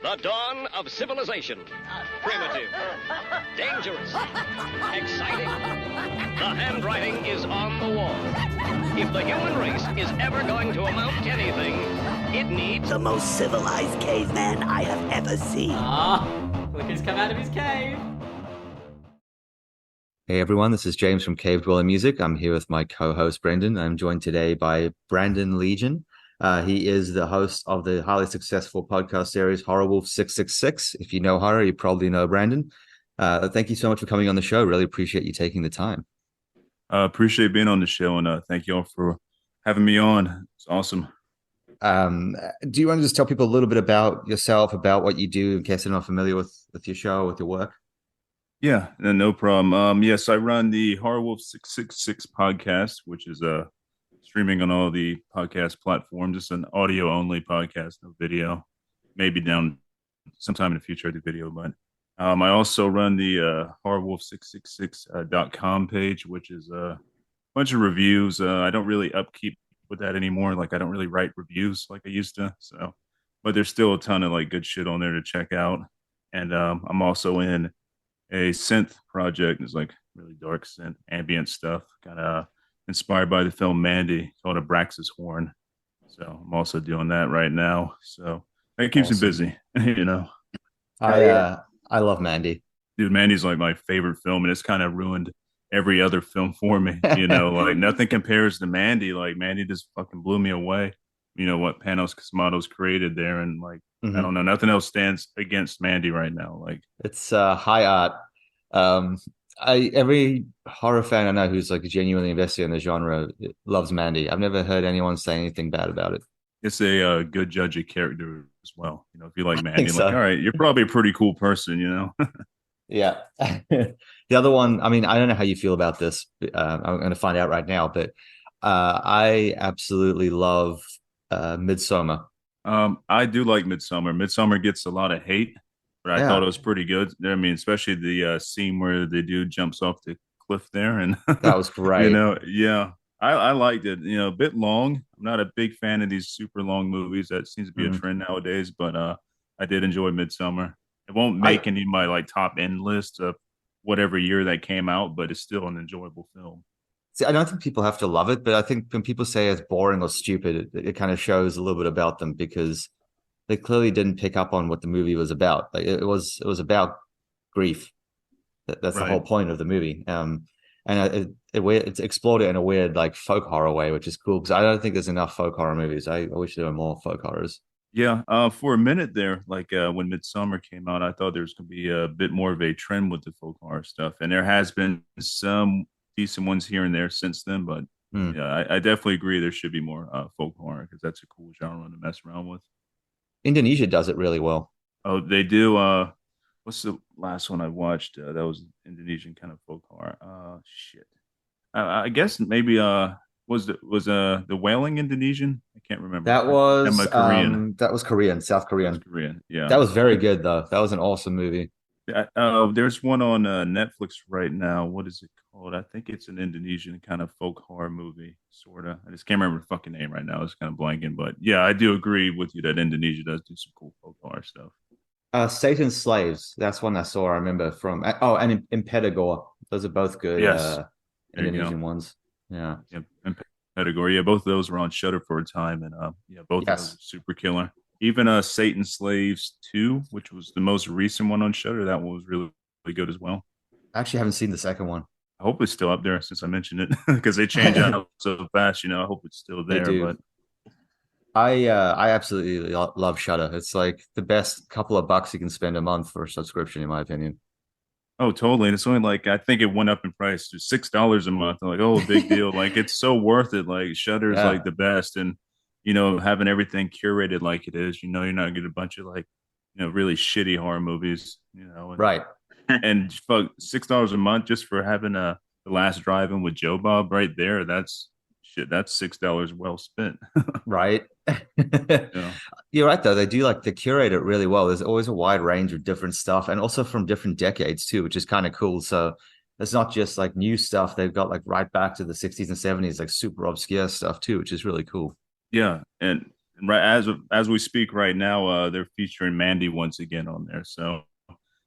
The dawn of civilization. Primitive. Dangerous. Exciting. The handwriting is on the wall. If the human race is ever going to amount to anything, it needs the most civilized caveman I have ever seen. Look who's come out of his cave. Hey everyone, this is James from Cave Dweller Music. I'm here with my co-host Brendan. I'm joined today by Brandon Legion. He is the host of the highly successful podcast series Horrorwolf666. If you know horror, you probably know Brandon. Thank you so much for coming on the show. Really appreciate you taking the time. Appreciate being on the show, and thank you all for having me on. It's awesome. Do you want to just tell people a little bit about yourself, about what you do, in case they're not familiar with your show, with your work? Yeah, no problem. Yes, I run the Horrorwolf666 podcast, which is streaming on all the podcast platforms. It's an audio only podcast, no video. Maybe down sometime in the future I do video, but I also run the horrorwolf666.com page, which is a bunch of reviews. I don't really upkeep with that anymore. Like, I don't really write reviews like I used to. So, but there's still a ton of like good shit on there to check out. And I'm also in a synth project. It's like really dark synth ambient stuff, kind of inspired by the film Mandy, called Abraxas horn. So I'm also doing that right now. So that keeps me busy, you know. I love Mandy. Dude, Mandy's like my favorite film, and it's kind of ruined every other film for me. You know, like nothing compares to Mandy. Like Mandy just fucking blew me away. You know what Panos Cosmatos created there, and like I don't know, nothing else stands against Mandy right now. Like it's high art. Every horror fan I know who's like genuinely invested in the genre loves Mandy. I've never heard anyone say anything bad about it. It's a good judge of character as well. You know, if you like Mandy, like, so. All right, you're probably a pretty cool person, you know? Yeah. The other one, I mean, I don't know how you feel about this. I'm going to find out right now, but I absolutely love Midsommar. I do like Midsommar. Midsommar gets a lot of hate, but I thought it was pretty good. I mean, especially the scene where the dude jumps off the cliff there, and that was great. You know, yeah, I liked it. You know, a bit long. I'm not a big fan of these super long movies. That seems to be a trend nowadays. But I did enjoy Midsommar. It won't make any of my like top end list of whatever year that came out, but it's still an enjoyable film. See, I don't think people have to love it, but I think when people say it's boring or stupid, it kind of shows a little bit about them, because they clearly didn't pick up on what the movie was about. Like it was about grief. That's the whole point of the movie. And it's explored it in a weird like folk horror way, which is cool, because I don't think there's enough folk horror movies. I wish there were more folk horrors. Yeah, for a minute there, like when Midsommar came out, I thought there was going to be a bit more of a trend with the folk horror stuff, and there has been some decent ones here and there since then. But yeah, I definitely agree there should be more folk horror, because that's a cool genre to mess around with. Indonesia does it really well. Oh, they do. What's the last one I watched? That was Indonesian kind of folk horror. Shit. I guess maybe was the Wailing Indonesian? I can't remember. That was Korean. That was Korean, South Korean. Korean, yeah. That was very good though. That was an awesome movie. There's one on Netflix right now. What is it called? I think it's an Indonesian kind of folk horror movie, sorta. I just can't remember the fucking name right now. It's kind of blanking, but yeah, I do agree with you that Indonesia does do some cool folk horror stuff. Satan's Slaves. That's one I saw. I remember from. And Impedagor. Those are both good. Yes. Indonesian ones. Yeah. And Pedagore. Yeah, both of those were on Shudder for a time, and yeah, both of those are super killer. Even Satan's Slaves 2, which was the most recent one on Shudder, that one was really, really good as well. I actually haven't seen the second one. I hope it's still up there since I mentioned it, because they change out so fast. You know, I hope it's still there. They do. But I absolutely love Shudder. It's like the best couple of bucks you can spend a month for a subscription, in my opinion. Oh, totally. And it's only like, I think it went up in price to $6 a month. I'm like, oh, big deal. Like, it's so worth it. Like, Shudder is like the best. And, you know, having everything curated like it is, you know, you're not getting a bunch of like, you know, really shitty horror movies, you know. And, right. And fuck, $6 a month just for having The Last Drive-In with Joe Bob right there. That's shit. That's $6 well spent. Right. Yeah. You're right, though. They do like to curate it really well. There's always a wide range of different stuff, and also from different decades too, which is kind of cool. So it's not just like new stuff. They've got like right back to the 60s and 70s, like super obscure stuff too, which is really cool. Yeah. And And right as we speak right now, they're featuring Mandy once again on there. So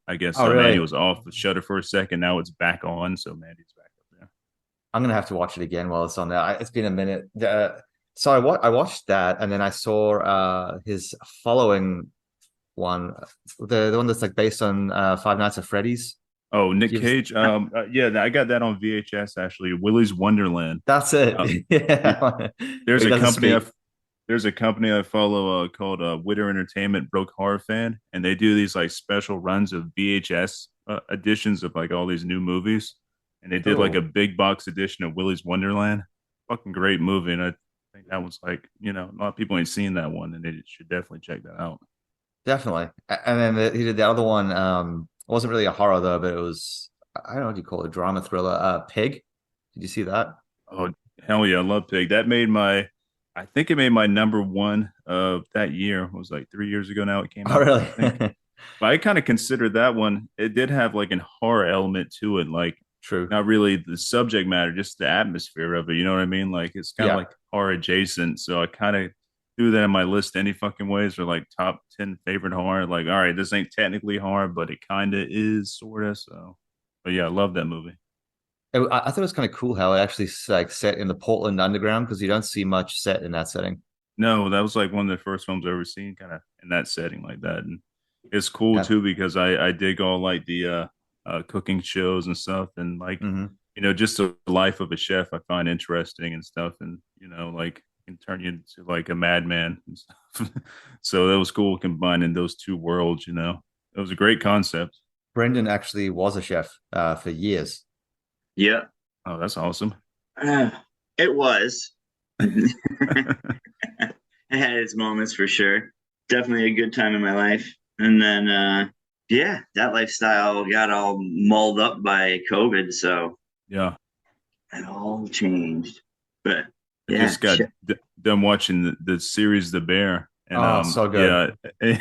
I guess Oh, Mandy really? was off the shutter for a second. Now it's back on, so Mandy's back up there. I'm gonna have to watch it again while it's on there. It's been a minute. So I watched that, and then I saw his following one, the one that's like based on Five Nights at Freddy's. Oh, Nick You've, Cage. Yeah, I got that on VHS actually. Willy's Wonderland. that's it. Uh, Yeah, it- where there's he a doesn't company speak. there's a company I follow called Witter Entertainment Broke Horror Fan, and they do these like special runs of VHS editions of like all these new movies. And they did like a Oh, big box edition of Willy's Wonderland. Fucking great movie, and I think that was like a lot of people ain't seen that one, and they should definitely check that out. definitely. And then he did the other one. It wasn't really a horror though, but it was, I don't know what you call it, a drama thriller. Pig. Did you see that? Oh hell yeah, I love Pig. That made my, I think it made my number one of that year. It was like 3 years ago now. It came Oh, out, really? I think. But I kind of considered that one. It did have like an horror element to it, like True. not really the subject matter, just the atmosphere of it. You know what I mean? Like it's kind of Yeah, like horror adjacent. So I kind of threw that in my list any fucking ways or like top 10 favorite horror. Like, all right, this ain't technically horror, but it kind of is, sort of. So, but yeah, I love that movie. I thought it was kind of cool how it actually like set in the Portland underground because you don't see much set in that setting. No, that was like one of the first films I've ever seen, kind of in that setting like that. And it's cool Yeah. too because I dig all like the cooking shows and stuff, and like Hmm. just the life of a chef I find interesting and stuff, and like can turn you into like a madman and stuff. So that was cool combining those two worlds. It was a great concept. Brendan actually was a chef for years. Yeah, Oh, that's awesome. uh, it was. It had its moments for sure. Definitely a good time in my life. And then, yeah, that lifestyle got all mulled up by COVID, so Yeah, it all changed. But I yeah, just got done watching the series The Bear, and Oh, so good. yeah,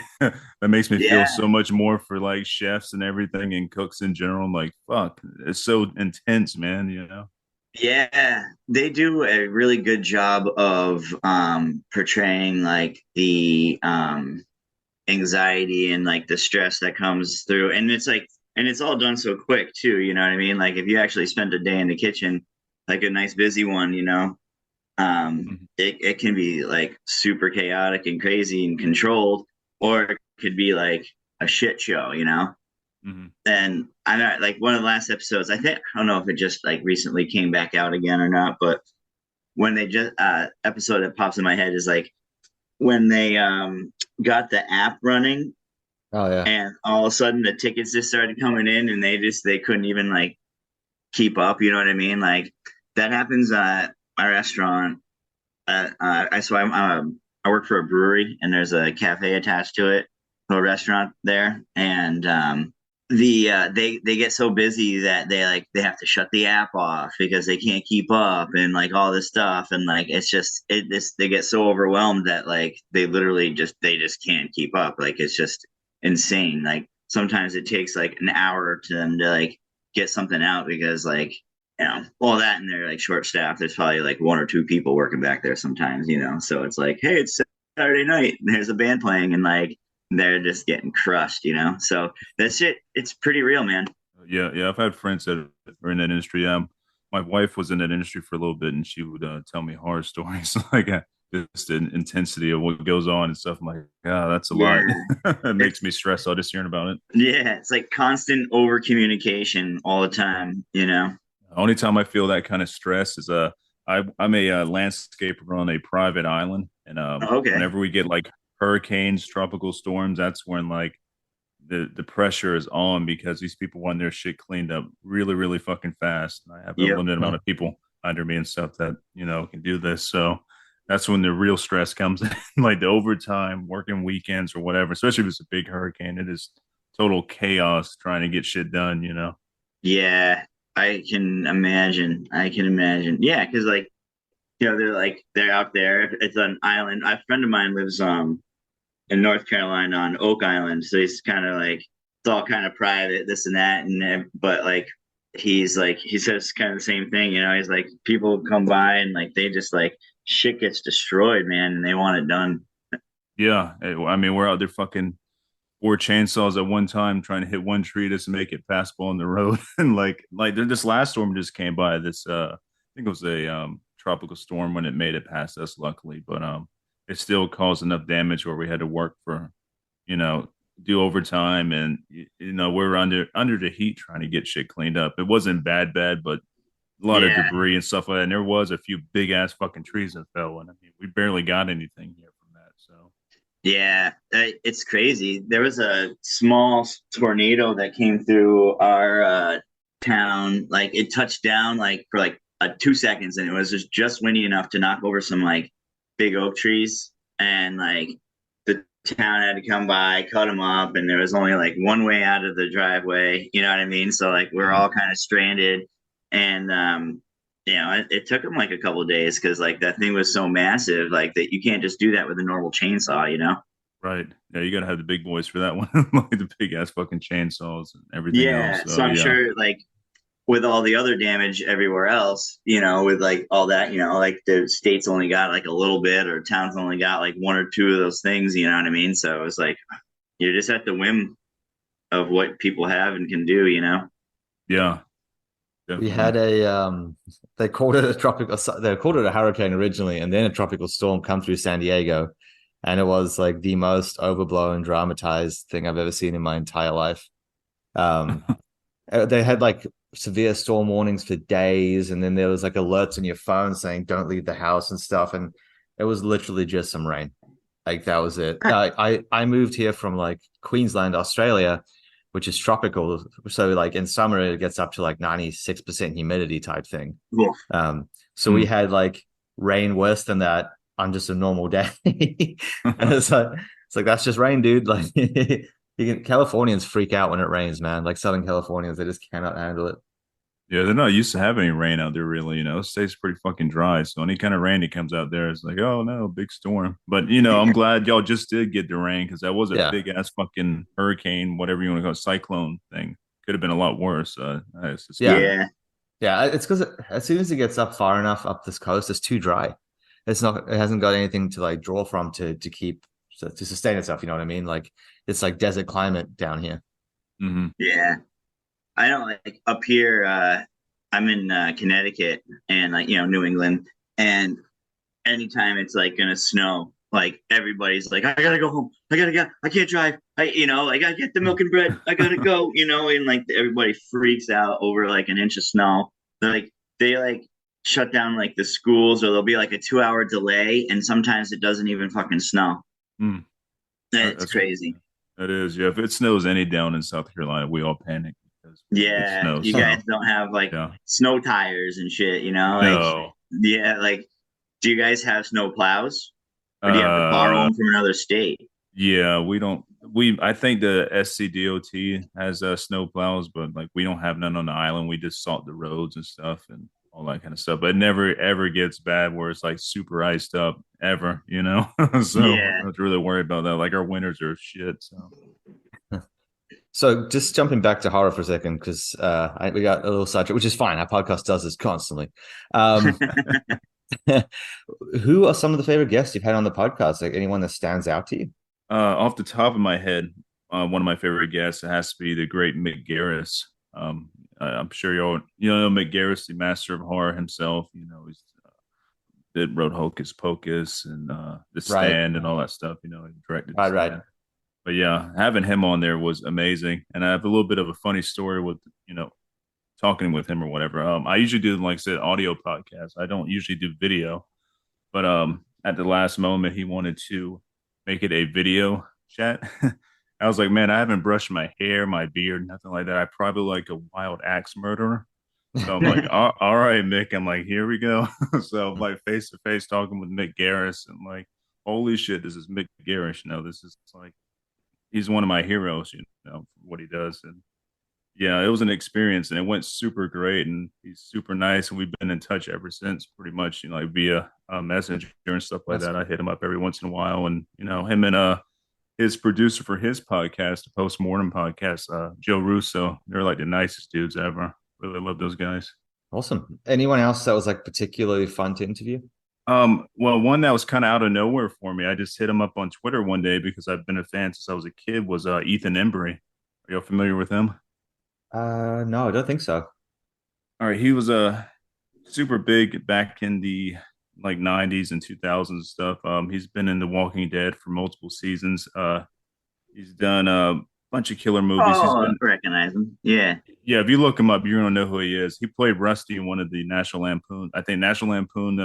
that makes me feel yeah, so much more for like chefs and everything and cooks in general. I'm like, fuck, it's so intense, man. yeah. They do a really good job of portraying like the anxiety and like the stress that comes through. And it's like, and it's all done so quick too. You know what I mean? Like if you actually spend a day in the kitchen, like a nice busy one, Mhm. it can be like super chaotic and crazy and controlled, or it could be like a shit show. Mhm. And I know, like one of the last episodes, I don't know if it just like recently came back out again or not, but when they just episode that pops in my head is like when they got the app running Oh yeah. and all of a sudden the tickets just started coming in and they couldn't even like keep up. You know what I mean? Like that happens at my restaurant. I work for a brewery and there's a cafe attached to it, a restaurant there, and they get so busy that they have to shut the app off because they can't keep up and like all this stuff, and like it's just they get so overwhelmed that like they just can't keep up. Like it's just insane. Like sometimes it takes like an hour to them to like get something out because like all that and they're like short staffed. There's probably like one or two people working back there sometimes. So it's like, hey, it's Saturday night and there's a band playing and like they're just getting crushed. So that shit, it's pretty real, man. Yeah, yeah. I've had friends that are in that industry. My wife was in that industry for a little bit, and she would tell me horror stories, like just the intensity of what goes on and stuff. I'm like, yeah, that's a Yeah. lot. It makes It's me stressed out just hearing about it. yeah, it's like constant over communication all the time. Only time I feel that kind of stress is I'm a landscaper on a private island, and Okay. whenever we get like hurricanes, tropical storms, that's when like the pressure is on because these people want their shit cleaned up really really fucking fast. And I have a Yep. limited amount of people under me and stuff that can do this. So that's when the real stress comes in, like the overtime, working weekends or whatever. Especially if it's a big hurricane, it is total chaos trying to get shit done. Yeah, I can imagine. I can imagine. Yeah, because they're out there. It's an island. A friend of mine lives in North Carolina on Oak Island, so he's kind of like it's all kind of private, this and that, but like he says kind of the same thing. He's like people come by and like they just like shit gets destroyed, man, and they want it done. Yeah, I mean, we're out there fucking 4 chainsaws at one time trying to hit one tree just to make it passable on the road. And this last storm just came by. I think it was a tropical storm when it made it past us, luckily, but it still caused enough damage where we had to work for, you know, do overtime, and we're under the heat trying to get shit cleaned up. It wasn't bad, but a lot of Yeah. debris and stuff like that. And there was a few big ass fucking trees that fell, and I mean, we barely got anything here from that. So Yeah, it's crazy. There was a small tornado that came through our town. Like it touched down like for like 2 seconds, and it was just windy enough to knock over some like big oak trees, and like the town had to come by, cut them up, and there was only like one way out of the driveway. You know what I mean? So like we're all kind of stranded, and it took them like a couple of days because like that thing was so massive, like that you can't just do that with a normal chainsaw, you know? right, yeah, you gotta have the big boys for that one, like the big ass fucking chainsaws and everything Yeah. else. So I'm Yeah, sure like with all the other damage everywhere else, with like all that, like the state's only got like a little bit or town's only got like one or two of those things, you know what I mean? So it's like you're just at the whim of what people have and can do, you know? yeah, We definitely. had they called it a they called it a hurricane originally, and then a tropical storm come through San Diego. And it was like the most overblown, dramatized thing I've ever seen in my entire life. Um, they had like severe storm warnings for days, and then there was like alerts on your phone saying don't leave the house and stuff. And it was literally just some rain. Like that was it. I moved here from like Queensland, Australia, which is tropical. So like in summer it gets up to like 96% humidity type thing. Cool. So we had like rain worse than that on just a normal day. And it's like that's just rain, dude. Like Californians freak out when it rains, man. Like Southern Californians, they just cannot handle it. Yeah, they're not used to having any rain out there, really. It stays pretty fucking dry. So any kind of rain that comes out there is like, oh no, big storm. But I'm glad y'all just did get the rain because that was a Yeah. big ass fucking hurricane, whatever you want to call it, cyclone thing. Could have been a lot worse. It's just Yeah. Yeah. Yeah, it's because as soon as it gets up far enough up this coast, it's too dry. It hasn't got anything to like draw from to keep to sustain itself. You know what I mean? Like it's like desert climate down here. Mhm. Yeah. I know, like up here, I'm in Connecticut and like, New England. And anytime it's like gonna snow, like everybody's like, I gotta go home. I can't drive. I gotta get the milk and bread. I gotta go, and like everybody freaks out over like an inch of snow. Like they like shut down like the schools, or there'll be like a 2 hour delay, and sometimes it doesn't even fucking snow. Mm. It's That's crazy. That is, yeah. If it snows any down in South Carolina, we all panic because it Yeah, snows. you So, guys don't have like yeah. snow tires and shit, like No. yeah, like do you guys have snow plows? Or do you have to borrow Uh, them from another state? yeah, we don't. I think the SCDOT has snow plows, but like we don't have none on the island. We just salt the roads and stuff and all that kind of stuff. But it never ever gets bad where it's like super iced up ever. So we Yeah. don't have to really worry about that. Like our winters are shit. So So just jumping back to horror for a second, because we got a little sidetracked, which is fine. Our podcast does this constantly. Who are some of the favorite guests you've had on the podcast? Like anyone that stands out to you? off the top of my head, one of my favorite guests, it has to be the great Mick Garris. I'm sure you know Mick Garris, the master of horror himself. He's did wrote Hocus Pocus and The Right. Stand and all that stuff. He directed The Right. Stand. But yeah, having him on there was amazing. And I have a little bit of a funny story with talking with him or whatever. I usually do, like I said, audio podcasts. I don't usually do video, but at the last moment, he wanted to make it a video chat. I was like, man, I haven't brushed my hair, my beard, nothing like that. I probably look like a wild axe murderer. So I'm like, all right, Mick. I'm like, here we go. So I'm like face to face talking with Mick Garris, and like, holy shit, this is Mick Garris. This is like, he's one of my heroes, for what he does. And yeah, it was an experience, and it went super great. And he's super nice, and we've been in touch ever since, pretty much, like via messenger and stuff like that. I hit him up every once in a while, and him and his producer for his podcast, the Postmortem podcast, Joe Russo. They're like the nicest dudes ever. Really love those guys. Awesome. Anyone else that was like particularly fun to interview? Well, one that was kind of out of nowhere for me. I just hit him up on Twitter one day because I've been a fan since I was a kid. Was Ethan Embry? Are you familiar with him? No, I don't think so. All right, he was super big back in the like '90s and 2000s stuff. He's been in The Walking Dead for multiple seasons. He's done a bunch of killer movies. He's Oh, been I recognize him. Yeah. Yeah, if you look him up, you're gonna know who he is. He played Rusty in one of the National Lampoon, I think National Lampoon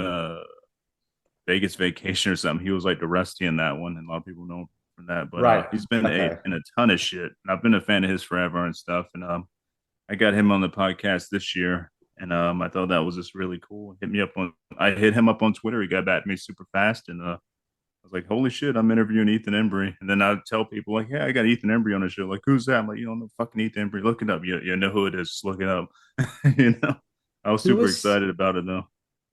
Vegas Vacation or something. He was like the Rusty in that one, and a lot of people know him from that. But Right. he's been Okay. in a ton of shit, and I've been a fan of his forever and stuff. And I got him on the podcast this year, and I thought that was just really cool. I hit him up on Twitter. He got back to me super fast, and I was like, "Holy shit, I'm interviewing Ethan Embry." And then I'd tell people like, "Yeah, I got Ethan Embry on the show." Like, who's that? I'm like, "You don't know fucking Ethan Embry? Look it up. You know who it is. Just look it up." you know, I was Who super was excited about it though.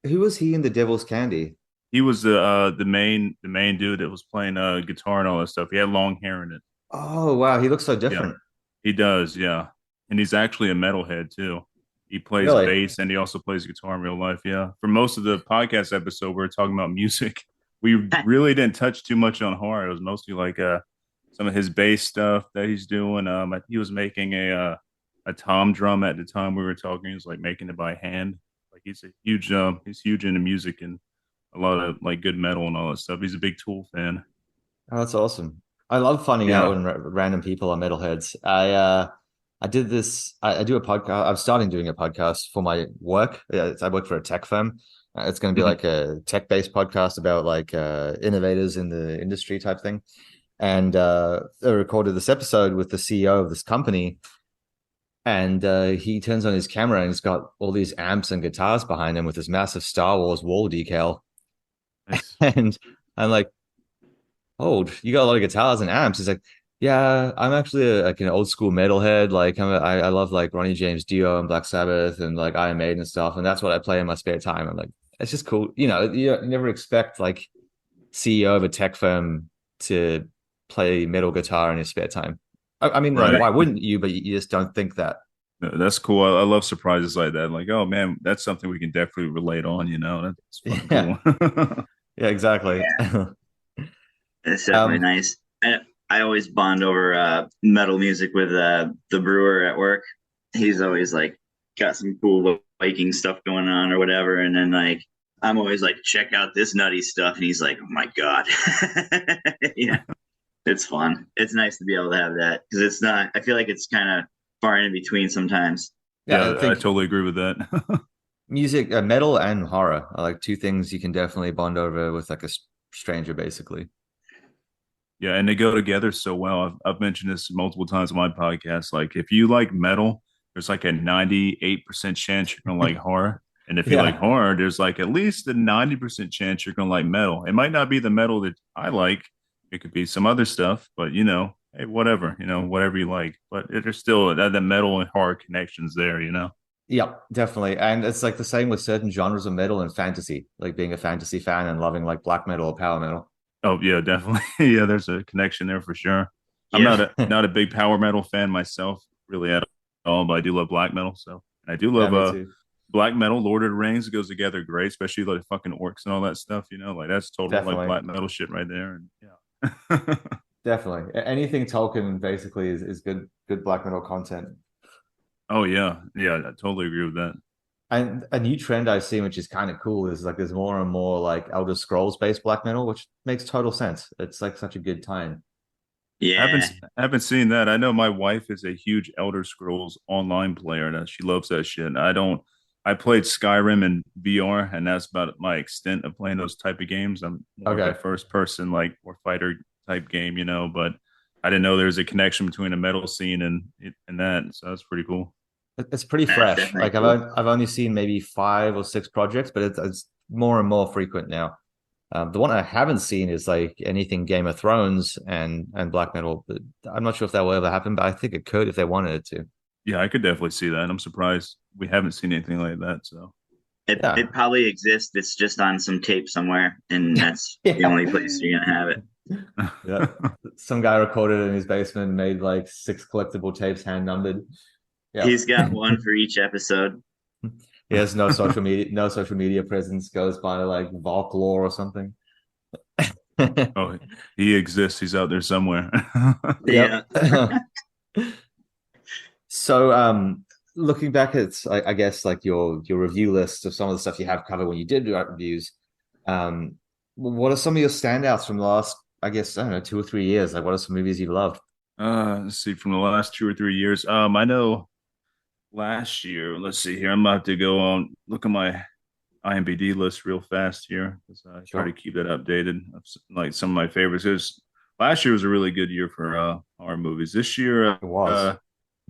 who was he in The Devil's Candy? He was the main dude that was playing guitar and all that stuff. He had long hair in it. Oh wow, he looks so Yeah, different. he does. Yeah, and he's actually a metalhead too. He plays Really? bass and he also plays guitar in real life. Yeah. For most of the podcast episode, we were talking about music. We really didn't touch too much on horror. It was mostly like some of his bass stuff that he's doing. He was making a tom drum at the time we were talking. He was like making it by hand. Like he's huge into music and a lot of like good metal and all that stuff. He's a big Tool fan. Oh, that's awesome. I love finding out Yeah. when random people are metalheads. I did this. I do a podcast. I'm starting doing a podcast for my work. I work for a tech firm. It's going to be Mhm. like a tech-based podcast about like innovators in the industry type thing. And I recorded this episode with the CEO of this company, and he turns on his camera and he's got all these amps and guitars behind him with this massive Star Wars wall decal. Nice. And I'm like, "Oh, you got a lot of guitars and amps." He's like, "Yeah, I'm actually like an old school metalhead. Like I love like Ronnie James Dio and Black Sabbath and like Iron Maiden and stuff, and that's what I play in my spare time." I'm like, it's just cool. You never expect like CEO of a tech firm to play metal guitar in his spare time. I mean, like, Right. why wouldn't you? But you just don't think that. That's cool. I love surprises like that. Like, oh man, that's something we can definitely relate on. That's fucking Yeah, cool. yeah, exactly. It's definitely Um, nice. I always bond over metal music with the brewer at work. He's always like got some cool Viking stuff going on or whatever, and then like I'm always like, check out this nutty stuff, and he's like, oh my god, yeah, it's fun. It's nice to be able to have that because it's not. I feel like it's kind of far in between sometimes. yeah, I Yeah, I think totally agree with that. music, metal and horror are like two things you can definitely bond over with like a stranger, basically. Yeah, and they go together so well. I've mentioned this multiple times on my podcast. Like, if you like metal, there's like a 98% chance you're gonna like horror. And if you like Yeah, horror, there's like at least a 90% chance you're gonna like metal. It might not be the metal that I like. It could be some other stuff, but hey, whatever, whatever you like. But there's still the metal and horror connections there. yeah, definitely. And it's like the same with certain genres of metal and fantasy, like being a fantasy fan and loving like black metal or power metal. Oh yeah, definitely. Yeah, there's a connection there for sure. I'm Yeah, not a big power metal fan myself, really at all, but I do love black metal. So and I do Yeah, love me too. black metal. Lord of the Rings goes together great, especially like fucking orcs and all that stuff. Like that's total like Definitely. black metal shit right there. And yeah. Definitely. Anything Tolkien basically is good black metal content. Oh yeah, yeah, I totally agree with that. And a new trend I've seen, which is kind of cool, is like there's more and more like Elder Scrolls based black metal, which makes total sense. It's like such a good time. yeah. I haven't seen that. I know my wife is a huge Elder Scrolls online player, and she loves that shit. I don't. I played Skyrim in VR, and that's about my extent of playing those type of games. I'm more of a Okay. first person, like war fighter type game. But I didn't know there was a connection between a metal scene and that. So that's pretty cool. It's pretty That's fresh. definitely Like cool. I've only seen maybe 5 or 6 projects, but it's more and more frequent now. The one I haven't seen is like anything Game of Thrones and black metal. But I'm not sure if that will ever happen, but I think it could if they wanted it to. Yeah, I could definitely see that. I'm surprised we haven't seen anything like that. So It Yeah. probably exists. It's just on some tape somewhere, and that's the Yeah. only place you're gonna have it. Yeah. Some guy recorded it in his basement and made like 6 collectible tapes hand numbered. Yeah. He's got one for each episode. He has no social media presence, goes by like Volklore or something. Oh, he exists. He's out there somewhere. Yeah. Yep. So, looking back at, I guess, like your review list of some of the stuff you have covered when you did write reviews, um, what are some of your standouts from the last, I guess, I don't know, 2 or 3 years? Like, what are some movies you loved? Let's see, from the last 2 or 3 years. I know last year. Let's see here. I'm about to go on look at my IMDb list real fast here because I try to Sure, keep that updated. Like some of my favorites. Last year was a really good year for horror movies. This year, it was.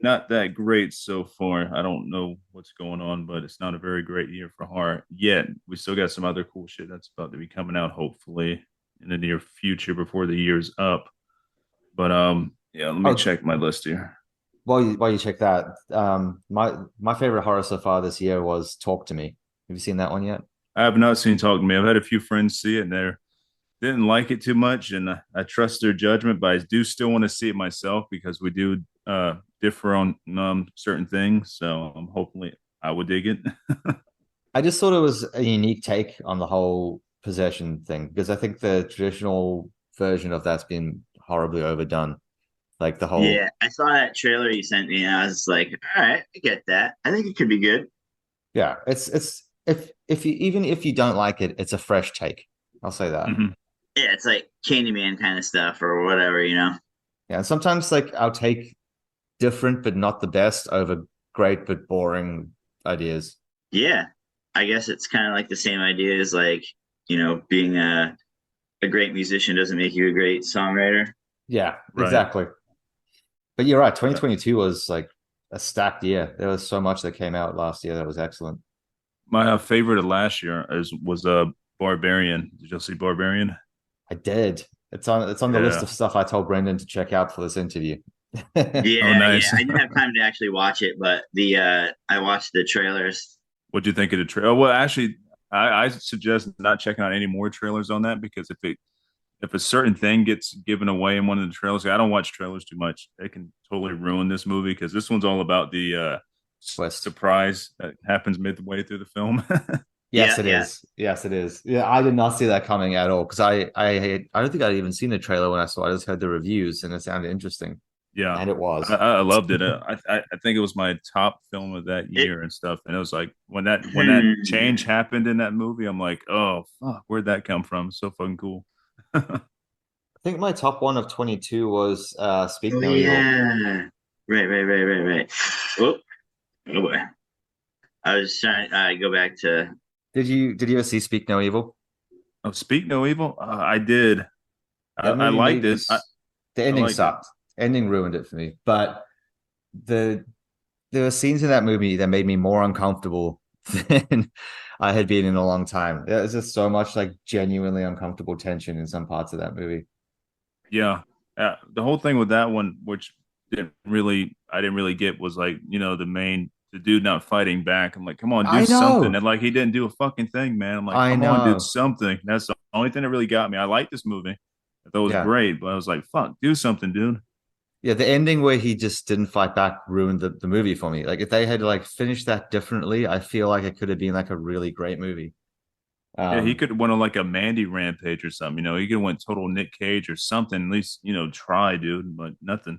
not that great so far. I don't know what's going on, but it's not a very great year for horror yet. We still got some other cool shit that's about to be coming out, hopefully in the near future before the year's up. But yeah, let me Oh, check my list here. while you check that, my favorite horror so far this year was Talk to Me. Have you seen that one yet? I have not seen Talk to Me. I've had a few friends see it and they didn't like it too much, and I trust their judgment, but I do still want to see it myself because we do differ on certain things. So hopefully I would dig it. I just thought it was a unique take on the whole possession thing because I think the traditional version of that's been horribly overdone. Like the whole, Yeah. I saw that trailer you sent me and I was like, all right, I get that. I think it could be good. yeah, it's if you even if you don't like it, it's a fresh take. I'll say that. Mhm. Yeah, it's like Candyman kind of stuff or whatever, you know? Yeah, and sometimes like I'll take different but not the best over great but boring ideas. Yeah. I guess it's kind of like the same idea as like, being a great musician doesn't make you a great songwriter. Yeah, Right. exactly. But you're right. Uh, 2022 was like a stacked year. There was so much that came out last year that was excellent. my favorite of last year was Barbarian. Did you see Barbarian? I did. It's on the list Yeah. of stuff I told Brendan to check out for this interview. Oh, Yeah, yeah. nice. I didn't have time to actually watch it, but the I watched the trailers. What'd you think of the trailer? Well, actually, I suggest not checking out any more trailers on that because if a certain thing gets given away in one of the trailers, I don't watch trailers too much. They can totally ruin this movie because this one's all about the Twist. surprise that happens midway through the film. Yes, Yeah, it yeah. is. Yes, it is. Yeah, I did not see that coming at all because I don't think I'd even seen the trailer when I saw it. I just heard the reviews and it sounded interesting, Yeah, and it was. I loved it. I think it was my top film of that It year and stuff. And it was like when that change happened in that movie, I'm like, oh fuck, where'd that come from? So fucking cool. I think my top one of 22 was Speak Oh No Evil. yeah. Right. Oh, oh boy. I was trying to go back to Did you ever see Speak No Evil? Oh, Speak No Evil. I did. That I movie liked made me it. the I ending liked it. sucked. Ending ruined it for me. But the there were scenes in that movie that made me more uncomfortable than I had been in a long time. There's just so much like genuinely uncomfortable tension in some parts of that movie. Yeah. The whole thing with that one, which I didn't really get, was like, the dude not fighting back. I'm like, come on, do I something. know. And like, he didn't do a fucking thing, man. I'm like, I come on, do know. something. That's the only thing that really got me. I like this movie. I thought it was Yeah. great, but I was like, fuck, do something, dude. Yeah, the ending where he just didn't fight back ruined the movie for me. Like if they had like finished that differently, I feel like it could have been like a really great movie. Yeah, he Um, could have went on like a Mandy rampage or something. He could have went total Nick Cage or something. At least, try, dude, but nothing.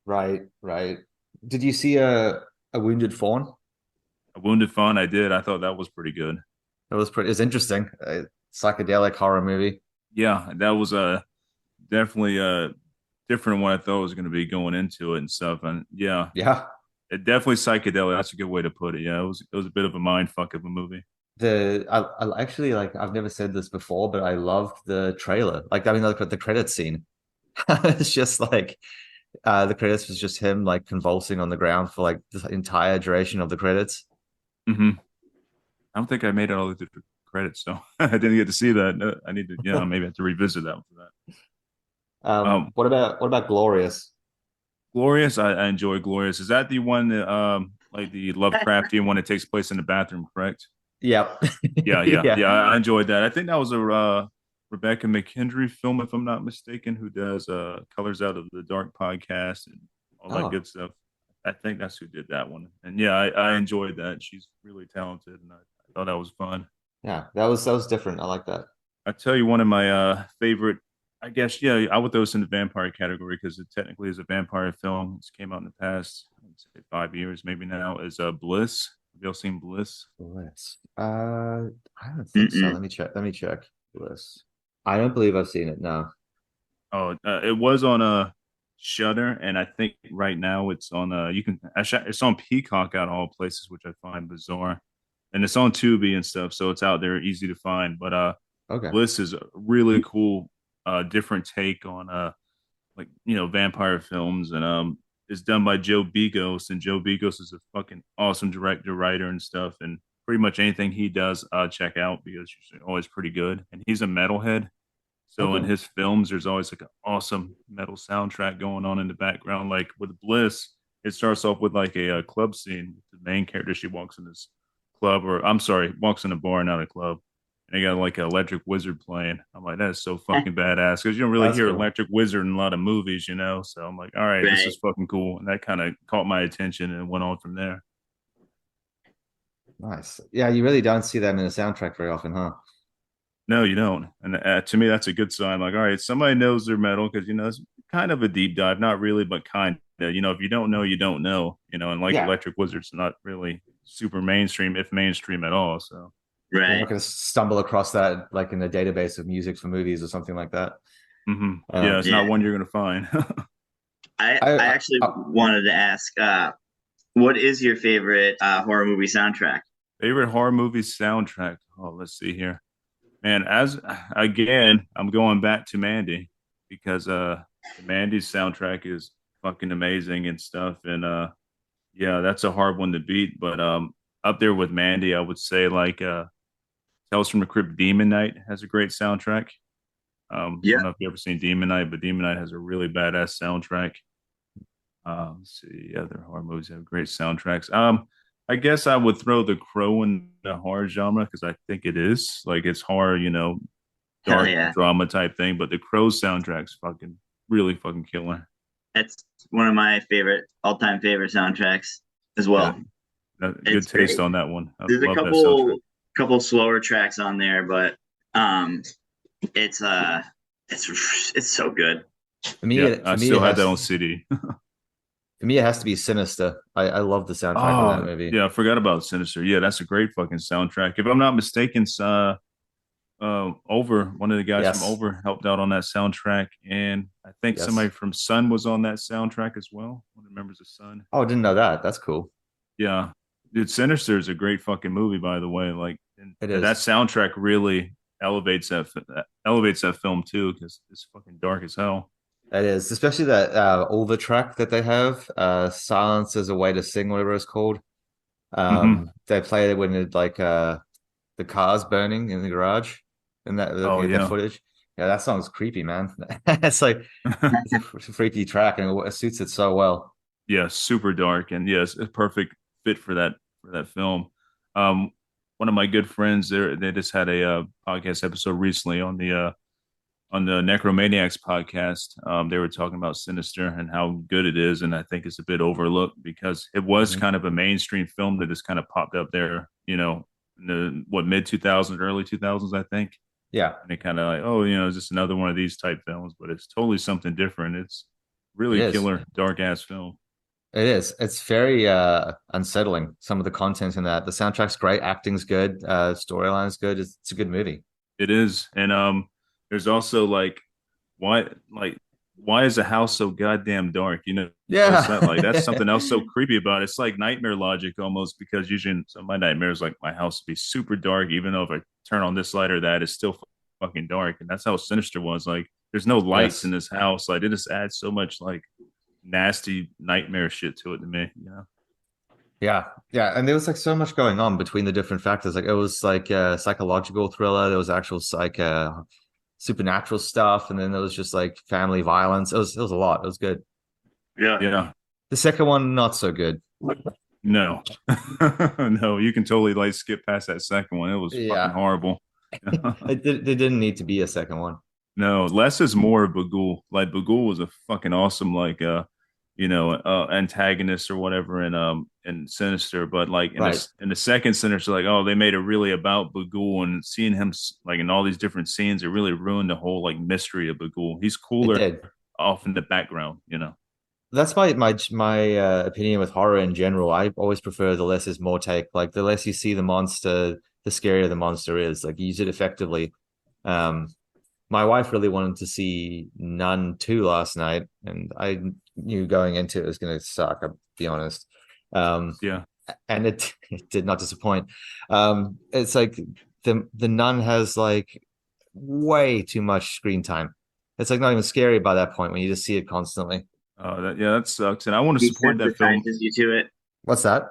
right, right. Did you see a Wounded Fawn? A Wounded Fawn, I did. I thought that was pretty good. It was interesting. Psychedelic horror movie. Yeah, that was definitely different than what I thought was going to be going into it and stuff. And yeah, Yeah. it definitely psychedelic. That's a good way to put it. Yeah, it was a bit of a mind fuck of a movie. I actually like I've never said this before, but I loved the trailer. Like I mean like the credits scene. It's just like the credits was just him like convulsing on the ground for like the entire duration of the credits. Hmm. I don't think I made it all through the credits, so I didn't get to see that. I need to, maybe I have to revisit that one for that. What about Glorious? Glorious, I enjoy Glorious. Is that the one that like the Lovecraftian one that takes place in the bathroom, correct? Yep. Yeah. Yeah. I enjoyed that. I think that was a Rebecca McKendry film, if I'm not mistaken, who does Colors Out of the Dark podcast and all that Oh, good stuff. I think that's who did that one. And yeah, I enjoyed that. She's really talented, and I thought that was fun. Yeah, that was different. I like that. I tell you, one of my favorite, I guess, yeah, I would throw this in the vampire category because it technically is a vampire film. It's came out in the past, I'd say 5 years maybe now. Is Bliss? Have y'all seen Bliss? Bliss. I don't think so. Mm-mm. Let me check. Let me check. Bliss. I don't believe I've seen it. No. Oh, it was on a Shutter, and I think right now it's on you can actually it's on Peacock out of all places, which I find bizarre, and it's on Tubi and stuff, so it's out there easy to find. But Okay. Bliss is a really cool, different take on like vampire films, and it's done by Joe Bigos, and Joe Bigos is a fucking awesome director, writer, and stuff, and pretty much anything he does, check out because he's always pretty good, and he's a metalhead. So in Okay. his films, there's always like an awesome metal soundtrack going on in the background. Like with Bliss, it starts off with like a club scene. The main character, she walks in this club, or I'm sorry, walks in a bar, not a club. And they got like an Electric Wizard playing. I'm like, that is so fucking badass because you don't really That's hear cool. Electric Wizard in a lot of movies, you know. So I'm like, all right, this Right. is fucking cool, and that kind of caught my attention and went on from there. Nice. Yeah, you really don't see them in a soundtrack very often, huh? No, you don't. And to me, that's a good sign. Like, all right, somebody knows their metal because, it's kind of a deep dive. Not really, but kind of. If you don't know, you don't know. And like Yeah. Electric Wizard's not really super mainstream, if mainstream at all. So, You're not Right. going to stumble across that like in the database of music for movies or something like that. yeah, Um, it's Yeah. not one you're going to find. I actually wanted to ask, what is your favorite horror movie soundtrack? Favorite horror movie soundtrack? Oh, let's see here. Man, as again, I'm going back to Mandy because Mandy's soundtrack is fucking amazing and stuff. And yeah, that's a hard one to beat. But up there with Mandy, I would say like Tales from the Crypt Demon Knight has a great soundtrack. I Yeah. don't know if you've ever seen Demon Knight, but Demon Knight has a really badass soundtrack. Let's see, other horror movies have great soundtracks. I guess I would throw The Crow in the horror genre because I think it is like it's horror, Hell dark yeah. drama type thing. But The Crow soundtrack's fucking really fucking killer. That's one of my favorite, all-time favorite soundtracks as yeah. well. Good It's taste great. on that one. I There's a love that soundtrack. couple slower tracks on there, but um, it's it's so good. For me, Yeah, I still had that on has CD. for me it has to be Sinister. I love the soundtrack on that Oh, movie. yeah, I forgot about Sinister. Yeah, that's a great fucking soundtrack. If I'm not mistaken, Over, one of the guys from Yes. Over helped out on that soundtrack, and I think somebody Yes. from Sun was on that soundtrack as well. One of the members of Sun. Oh, I didn't know that. That's cool. Yeah, dude, Sinister is a great fucking movie, by the way. Like, and It that is. soundtrack really elevates that film too because it's fucking dark as hell. It is. Especially that Ulva track that they have. Silence is a way to sing, whatever it's called. Hmm. They play it when it like the car's burning in the garage and that Oh looking at that yeah. footage. Yeah, that song's creepy, man. It's like it's a freaky track and it suits it so well. Yeah, super dark, and yes, a perfect fit for that film. Um, One of my good friends, they just had a podcast episode recently on the Necromaniacs podcast. They were talking about Sinister and how good it is, and I think it's a bit overlooked because it was Mhm. kind of a mainstream film that just kind of popped up there, in the mid 2000s, early 2000s, I think, Yeah, and it kind of like, oh, it's just another one of these type films, but it's totally something different. It's it really is. killer, dark ass film. It is. It's very unsettling. Some of the content in that. The soundtrack's great, acting's good, storyline's good. It's a good movie. It is, and there's also why like why is a house so goddamn dark? It's not like that's Yeah. something else so creepy about it. It's like nightmare logic almost because usually some of my nightmares like my house would be super dark, even though if I turn on this light or that, it's still fucking dark, and that's how Sinister was. Like, there's no lights in Yes. this house. Like, it just adds so much like nasty nightmare shit to it to me. Yeah. Yeah. And there was like so much going on between the different factors. Like it was like a psychological thriller. There was actual supernatural stuff, and then there was just like family violence. It was a lot. It was good. Yeah. Yeah. The second one, not so good. No, no, you can totally like skip past that second one. It was fucking Yeah. horrible. There didn't need to be a second one. No, less is more of Bagul. Like Bagul was a fucking awesome, like antagonist or whatever in Sinister, but like Right. in the second Sinister, like oh they made it really about Bagul, and seeing him like in all these different scenes, it really ruined the whole like mystery of Bagul. He's It cooler did. off in the background. That's my opinion with horror in general. I always prefer the less is more take. Like the less you see the monster, the scarier the monster is. Like use it effectively. Um, my wife really wanted to see Nun 2 last night, and I knew going into it was going to suck, I'll be honest. Um, Yeah. and it did not disappoint. It's like the Nun has like way too much screen time. It's like not even scary by that point when you just see it constantly. That sucks, and I want to support that film. Desensitizes you to it. What's that?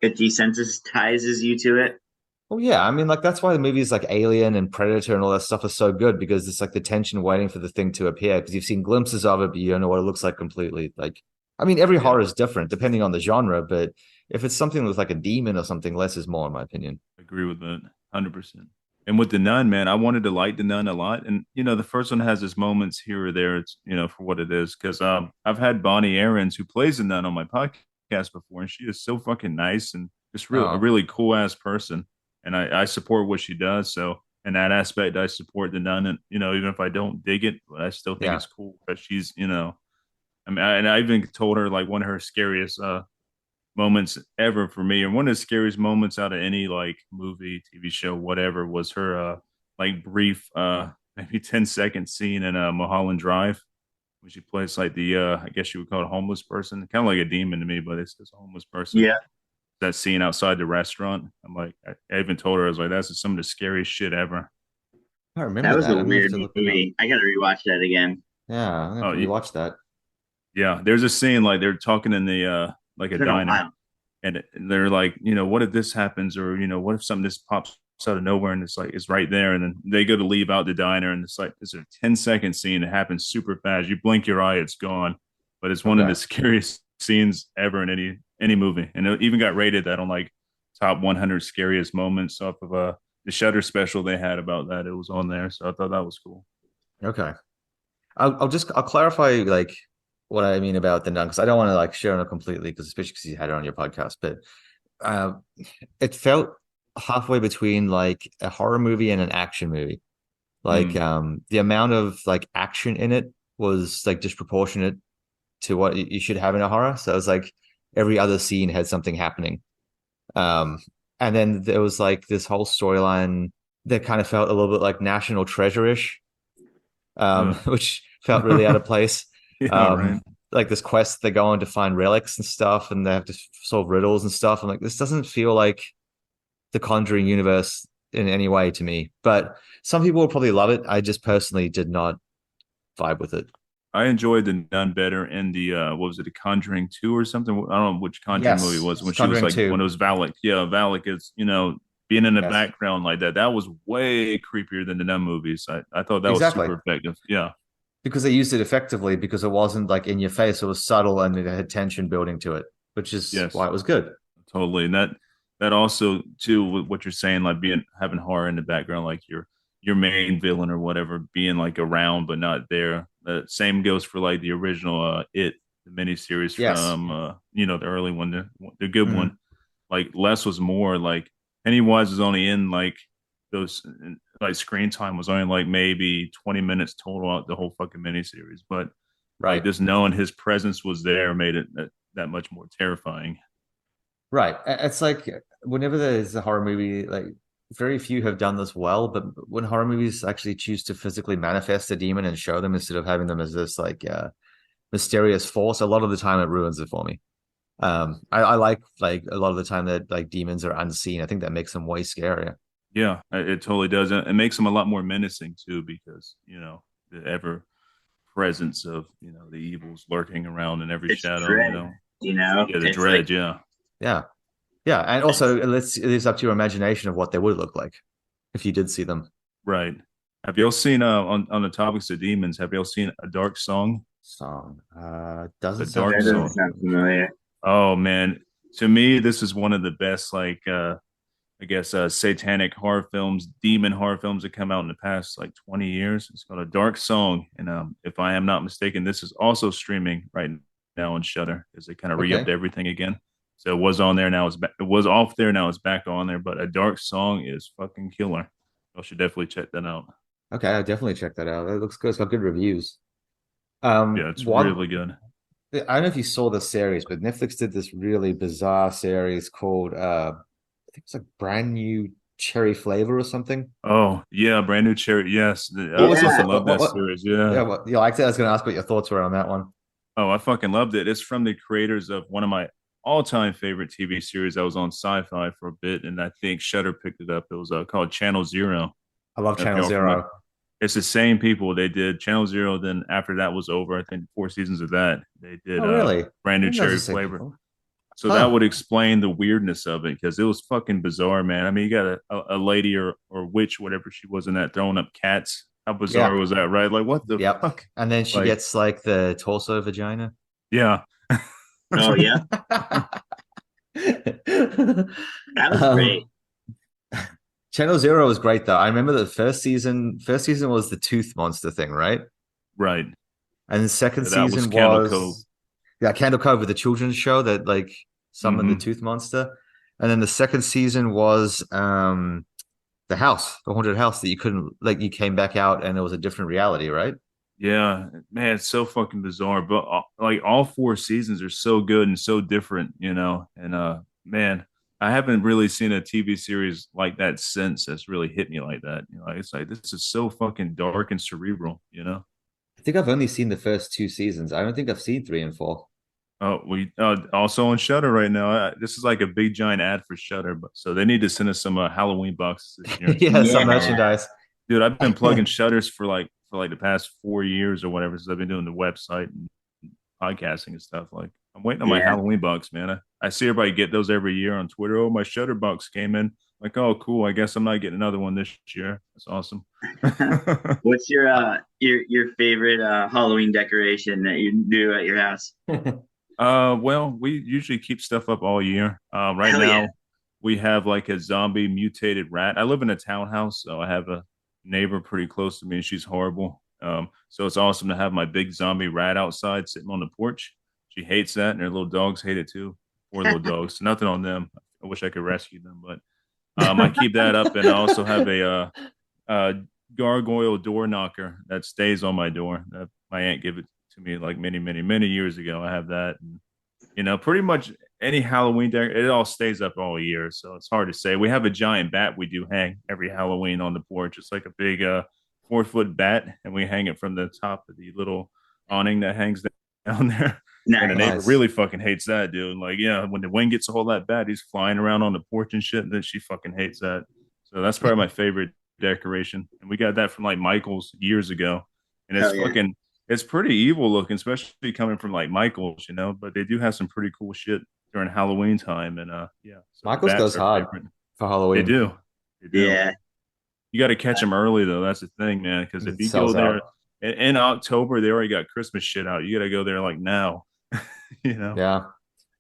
It desensitizes you to it. Well, yeah, I mean, like that's why the movies like Alien and Predator and all that stuff are so good because it's like the tension waiting for the thing to appear because you've seen glimpses of it, but you don't know what it looks like completely. Like, I mean, every Yeah, horror is different depending on the genre, but if it's something with like a demon or something, less is more, in my opinion. I agree with that 100%. And with the Nun, man, I wanted to like the Nun a lot, and the first one has its moments here or there. It's for what it is, because I've had Bonnie Aarons who plays the Nun on my podcast before, and she is so fucking nice and just a Oh, really cool ass person, and I support what she does. So in that aspect, I support the Nun, and even if I don't dig it, but I still think yeah. it's cool that she's I mean, and I even told her like one of her scariest moments ever for me, and one of the scariest moments out of any like movie, TV show, whatever, was her like brief maybe 10-second scene in Mulholland Drive when she plays like the I guess you would call it a homeless person, kind of like a demon to me, but it's just a homeless person. Yeah, That scene outside the restaurant, I'm like, I even told her I was like, that's some of the scariest shit ever. I that remember was that. a I'm gonna have weird to look it up. movie. I got to rewatch that again. Yeah, I'm gonna have Oh to rewatch that. yeah, there's a scene like they're talking in the like a It's been a diner, while. and they're like, what if this happens, or what if something just pops out of nowhere, and it's like it's right there, and then they go to leave out the diner, and it's like it's a 10-second scene. It happens super fast. You blink your eye, it's gone. But it's one of Okay. the scariest scenes ever in any movie, and it even got rated that on like top 100 scariest moments off of the Shutter special they had about that. It was on there, so I thought that was cool. Okay. I'll clarify like what I mean about the nun because I don't want to like share on it completely because especially because you had it on your podcast, but uh, it felt halfway between like a horror movie and an action movie. Like Mm, the amount of like action in it was like disproportionate to what you should have in a horror. So it was like every other scene had something happening. Um, and then there was like this whole storyline that kind of felt a little bit like National Treasure-ish, uh, which felt really out of place. yeah, right. Um, like this quest they go on to find relics and stuff, and they have to solve riddles and stuff. I'm like, this doesn't feel like the Conjuring universe in any way to me. But some people will probably love it. I just personally did not vibe with it. I enjoyed the Nun better in the what was it, the Conjuring 2 or something? I don't know which Conjuring movie it Yes, was when it's she was Conjuring like when 2. it was Valak. Yeah, Valak is, being in the Yes, background like that. That was way creepier than the Nun movies. I thought that was exactly. super effective. Yeah. Because they used it effectively because it wasn't like in your face. It was subtle and it had tension building to it, which is why Yes. it was good. Totally. And that also too with what you're saying, like being having horror in the background, like your main villain or whatever being like around but not there. The same goes for like the original It, the miniseries Yes. from the early one, the good Mhm. one. Like less was more. Like Pennywise was only in like those like screen time was only like maybe 20 minutes total out the whole fucking miniseries. But like Right. just knowing his presence was there made it that much more terrifying. Right. It's like whenever there's a horror movie, like very few have done this well, but when horror movies actually choose to physically manifest a demon and show them instead of having them as this like mysterious force, a lot of the time it ruins it for me. I like a lot of the time that like demons are unseen. I think that makes them way scarier. Yeah, it totally does. And it makes them a lot more menacing too, because the ever presence of the evils lurking around in every It's shadow. dread. Yeah, the It's like dread. Yeah, Yeah. Yeah. And also it leaves up to your imagination of what they would look like if you did see them. right. Have y'all seen on the topics of demons? Have y'all seen A Dark Song? Song. A Doesn't sound Dark that doesn't Song. sound familiar. Oh man, to me this is one of the best like I guess satanic horror films, demon horror films that come out in the past like 20 years. It's called A Dark Song, and if I am not mistaken, this is also streaming right now on Shudder because they kind of Okay. re-upped everything again. So it was on there, now it's back. It was off there, now it's back on there. But A Dark Song is fucking killer. I should definitely check that out. Okay, I'll definitely check that out. It looks good. It's got good reviews. Yeah, it's One, really good. I don't know if you saw the series, but Netflix did this really bizarre series called I think it's like Brand New Cherry Flavor or something. Oh yeah, Brand New Cherry. Yes, What I was your Yeah. fucking thought? love that What? series. Yeah, Yeah. what you liked it? I was going to ask what your thoughts were on that one. Oh, I fucking loved it. It's from the creators of one of my all-time favorite TV series that was on Sci-Fi for a bit, and I think Shudder picked it up. It was called Channel Zero. I love If Channel y'all from Zero. it's the same people. They did Channel Zero. Then after that was over, I think 4 seasons of that they did Oh, really? I Brand New didn't know it was Cherry the same Flavor. people. So that Huh. would explain the weirdness of it because it was fucking bizarre, man. I mean, you got a lady or witch, whatever she was in that, throwing up cats. How bizarre Yeah. was that, right? Like, what the Yep. fuck? And then she Like, gets like the torso vagina. yeah. Oh yeah, that was great. Um, Channel Zero was great though. I remember the first season. First season was the tooth monster thing, right? Right. And the second Yeah, that was season Candle Cove. was Candle Cove, with the children's show that like summoned the Hmm. tooth monster. And then the second season was the house, the haunted house that you couldn't like you came back out and it was a different reality, right? Yeah, man, it's so fucking bizarre. But like all 4 seasons are so good and so different, you know. And man, I haven't really seen a TV series like that since that's really hit me like that. You know, it's like this is so fucking dark and cerebral, you know. I think I've only seen the first two seasons. I don't think I've seen three and four. Oh, we also on Shutter right now. This is like a big giant ad for Shutter, but so they need to send us some Halloween boxes this year. Yeah, some Yeah. merchandise. Dude, I've been plugging Shutters for like the past 4 years or whatever since I've been doing the website and podcasting and stuff. Like I'm waiting on my Yeah. Halloween box, man. I see everybody get those every year on Twitter. Oh, my Shutter box came in. Like, oh, cool. I guess I'm not getting another one this year. That's awesome. What's your favorite Halloween decoration that you do at your house? Well, we usually keep stuff up all year. Right Hell yeah. now, we have like a zombie mutated rat. I live in a townhouse, so I have a neighbor pretty close to me, and she's horrible. So it's awesome to have my big zombie rat outside sitting on the porch. She hates that, and her little dogs hate it too. Poor little dogs. Nothing on them. I wish I could rescue them, but I keep that up, and I also have a gargoyle door knocker that stays on my door. My aunt gave it to me like many, many, many years ago. I have that, and pretty much any Halloween day, it all stays up all year. So it's hard to say. We have a giant bat we do hang every Halloween on the porch. It's like a big 4 foot bat, and we hang it from the top of the little awning that hangs down there. And the Nice. neighbor Nice. really fucking hates that, dude. Like, yeah, when the wind gets a hold of that bat, he's flying around on the porch and shit. And then she fucking hates that. So that's probably my favorite decoration. And we got that from like Michael's years ago. And it's Hell yeah. fucking, it's pretty evil looking, especially coming from like Michael's, But they do have some pretty cool shit during Halloween time. And yeah, so the Michael's bats goes are hard favorite. for They Halloween. do. They do. Yeah. You got to catch them early though. That's the thing, man. Because if It you go sells there out. in October, they already got Christmas shit out. You got to go there like now. Yeah.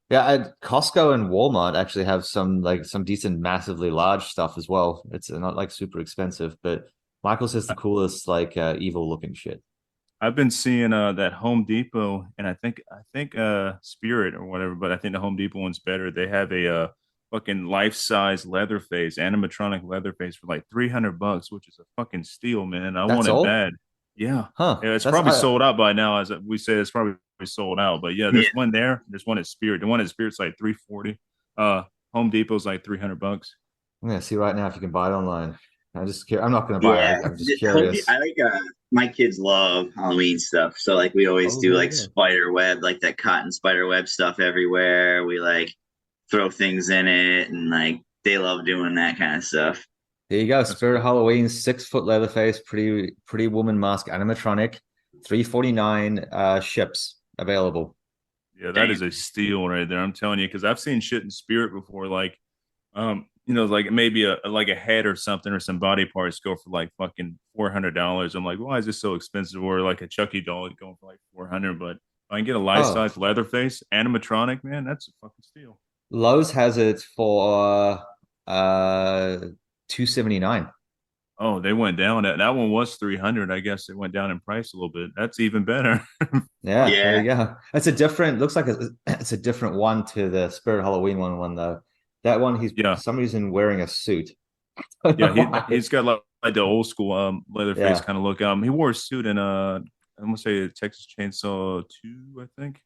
Yeah, Costco and Walmart actually have some decent, massively large stuff as well. It's not like super expensive, but Michael's has the coolest evil looking shit. I've been seeing that Home Depot and I think Spirit or whatever, but I think the Home Depot one's better. They have a fucking life-size Leatherface, animatronic Leatherface for like $300, which is a fucking steal, man. I That's want it all? bad. Yeah. Huh. Yeah, it's That's probably sold out by now, as we say. It's probably sold out, but yeah, Yeah. there's one there. There's one at Spirit. The one at Spirit's like 340. Home Depot's like $300. I'm gonna see right now if you can buy it online. I'm not gonna buy Yeah. it. I'm just curious. I like my kids love Halloween stuff. So like we always Oh, do there like you go. spider web, like that cotton spider web stuff everywhere. We like throw things in it and like they love doing that kind of stuff. There you go. That's Spirit cool. Halloween, 6 foot Leatherface, pretty woman mask animatronic, 349 ships available. Yeah, that Damn. is a steal right there. I'm telling you, because I've seen shit in Spirit before, like maybe a head or something or some body parts go for like fucking $400. I'm like, why is this so expensive? Or like a Chucky doll going for like 400, but if I can get a life Oh, size Leatherface animatronic, man, that's a fucking steal. Lowe's has it for 279. Oh, they went down. That one was 300. I guess it went down in price a little bit. That's even better. Yeah, there Yeah. you go. It's a different. Looks like it's a different one to the Spirit Halloween one though. That one, he's for Yeah, some reason wearing a suit. I don't yeah. know He why. he's got like the old school Leatherface Yeah. kind of look. He wore a suit in I'm gonna say Texas Chainsaw 2, I think.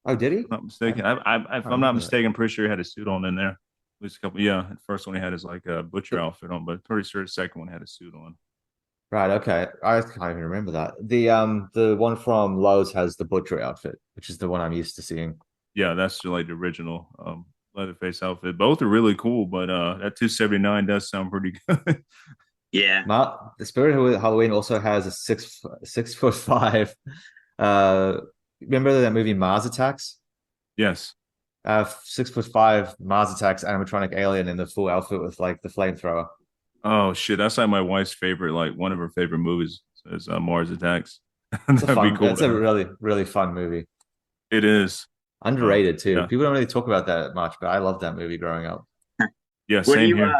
Oh, did he? I'm not I mistaken. can't If I'm not remember that. mistaken, I'm pretty sure he had a suit on in there. At least a couple. Yeah, the first one he had his like a butcher outfit on, but pretty sure the second one had a suit on. Right, okay. I can't even remember that. The one from Lowe's has the butcher outfit, which is the one I'm used to seeing. Yeah, that's like the original Leatherface outfit. Both are really cool, but that 279 does sound pretty good. Yeah. The Spirit of Halloween also has a 6'5". Uh, remember that movie Mars Attacks? Yes. 6'5" Mars Attacks animatronic alien in the full outfit with like the flamethrower. Oh shit, that's like my wife's favorite, like one of her favorite movies is Mars Attacks. It's a That'd be fun. cool It's to a have. really fun movie. It is. Underrated too. Yeah, People don't really talk about that much, but I loved that movie growing up. yeah, What do same you here.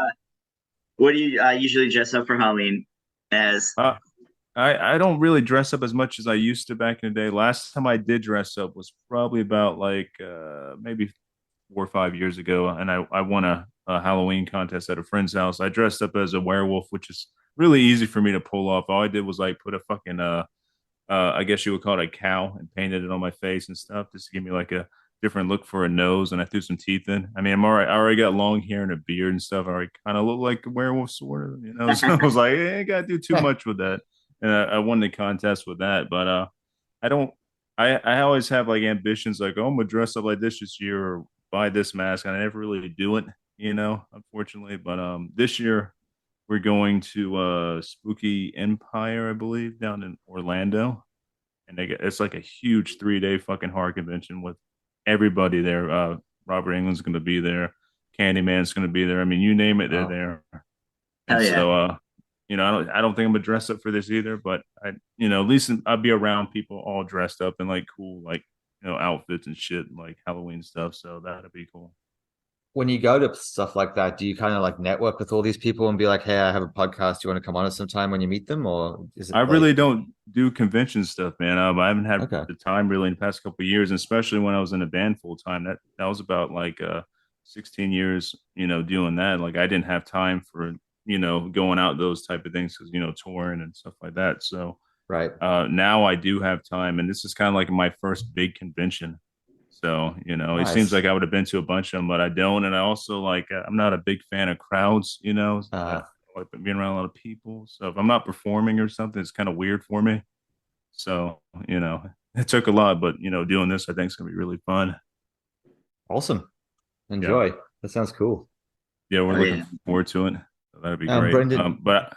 what do you usually dress up for Halloween as? Uh, I don't really dress up as much as I used to back in the day. Last time I did dress up was probably about like maybe 4 or 5 years ago, and I won a Halloween contest at a friend's house. I dressed up as a werewolf, which is really easy for me to pull off. All I did was like put a fucking I guess you would call it a cow and painted it on my face and stuff just to give me like a different look for a nose. And I threw some teeth in. I mean, I'm all right. I already got long hair and a beard and stuff. I already kind of look like a werewolf, sort of, you know. So I was like, I ain't got to do too much with that. And I won the contest with that. But I don't, I always have like ambitions like, oh, I'm going to dress up like this year or buy this mask. And I never really do it, you know, unfortunately. But this year, we're going to Spooky Empire, I believe, down in Orlando, and it's like a huge 3 day fucking horror convention with everybody there. Robert England's going to be there, Candyman's going to be there. I mean, you name it, they're Wow. there. And Hell yeah. so, I don't think I'm gonna dress up for this either, but at least I'll be around people all dressed up in like cool, like outfits and shit, like Halloween stuff. So that'd be cool. When you go to stuff like that, do you kind of like network with all these people and be like, "Hey, I have a podcast. Do you want to come on at some time when you meet them?" Or is I it like, really don't do convention stuff, man. I haven't had okay, the time really in the past couple of years, and especially when I was in a band full time. That was about like 16 years, doing that. Like I didn't have time for going out those type of things because touring and stuff like that. So right, now I do have time, and this is kind of like my first big convention. So it seems nice. like I would have been to a bunch of them, but I don't. And I also like I'm not a big fan of crowds. Uh, Like being around a lot of people. So if I'm not performing or something, it's kind of weird for me. So it took a lot, but doing this I think is gonna be really fun. awesome. Yeah, Enjoy. That sounds cool. yeah, we're Oh looking yeah. forward to it. So that'd be great. Brendan. But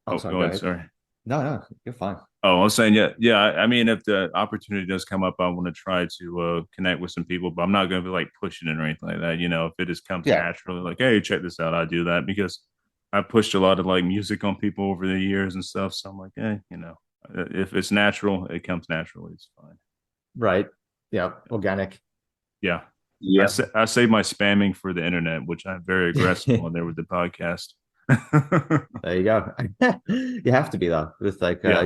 Oh, oh, sorry. go Go ahead. ahead. Sorry. No, no, you're fine. Oh, I was saying, yeah, yeah. I mean, if the opportunity does come up, I want to try to connect with some people, but I'm not going to be like pushing it or anything like that. If it just comes Yeah, naturally, like, hey, check this out, I do that because I pushed a lot of like music on people over the years and stuff. So I'm like, if it's natural, it comes naturally. It's fine. right. Yeah, organic. Yeah, Yep. I save my spamming for the internet, which I'm very aggressive on there with the podcast. There you go. You have to be though. With like, Yeah.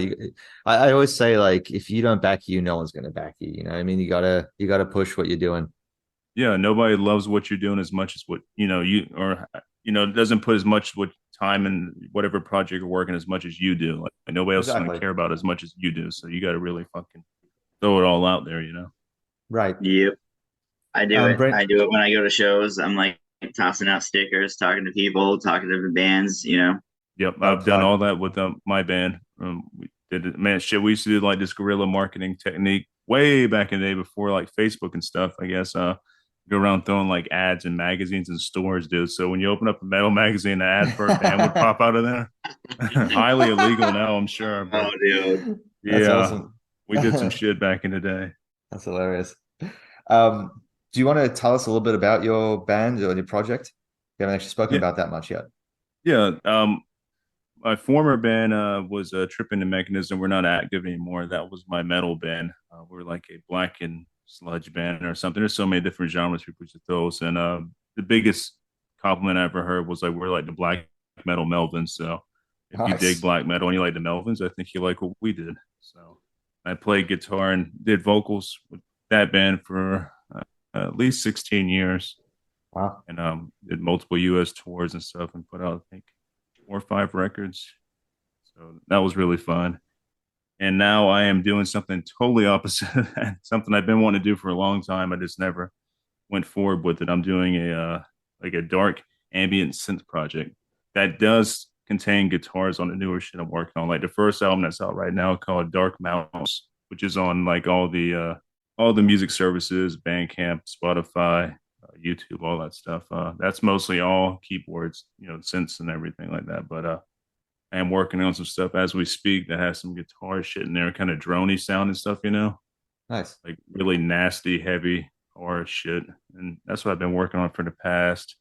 I always say like, if you don't back you, no one's gonna back you. You know, what I mean, you gotta push what you're doing. Yeah, nobody loves what you're doing as much as what you or doesn't put as much what time in whatever project you're working as much as you do. Like nobody else is going to Exactly. care about as much as you do. So you got to really fucking throw it all out there. Right. Yep. I do it. Brent. I do it when I go to shows. I'm like tossing out stickers, talking to people, talking to different bands. Yep, Oh, I've done fuck. all that with my band. We did it, man. Shit, we used to do like this guerrilla marketing technique way back in the day before like Facebook and stuff. I guess go around throwing like ads in magazines and stores, dude. So when you open up a metal magazine, an ad for a band would pop out of there. Highly illegal now, I'm sure, Oh, but dude. That's yeah, awesome. we did some shit back in the day. That's hilarious. Do you want to tell us a little bit about your band or your project? We haven't actually spoken Yeah, about that much yet. yeah. My former band was Tripping the Mechanism. We're not active anymore. That was my metal band. We're like a black and sludge band or something. There's so many different genres people should throw. And the biggest compliment I ever heard was like we're like the black metal Melvins. So If you dig Nice. black metal and you like the Melvins, I think you like what we did. So I played guitar and did vocals with that band for at least 16 years, Wow. and did multiple U.S. tours and stuff, and put out I think 4 or 5 records. So that was really fun. And now I am doing something totally opposite of that. Something I've been wanting to do for a long time. I just never went forward with it. I'm doing a dark ambient synth project that does contain guitars on the newer shit I'm working on. Like the first album that's out right now called Dark Mouse, which is on like all the music services, Bandcamp, Spotify, YouTube, all that stuff. That's mostly all keyboards, synths and everything like that. But I am working on some stuff as we speak that has some guitar shit in there, kind of drony sound and stuff, Nice. like really nasty, heavy horror shit. And that's what I've been working on for the past.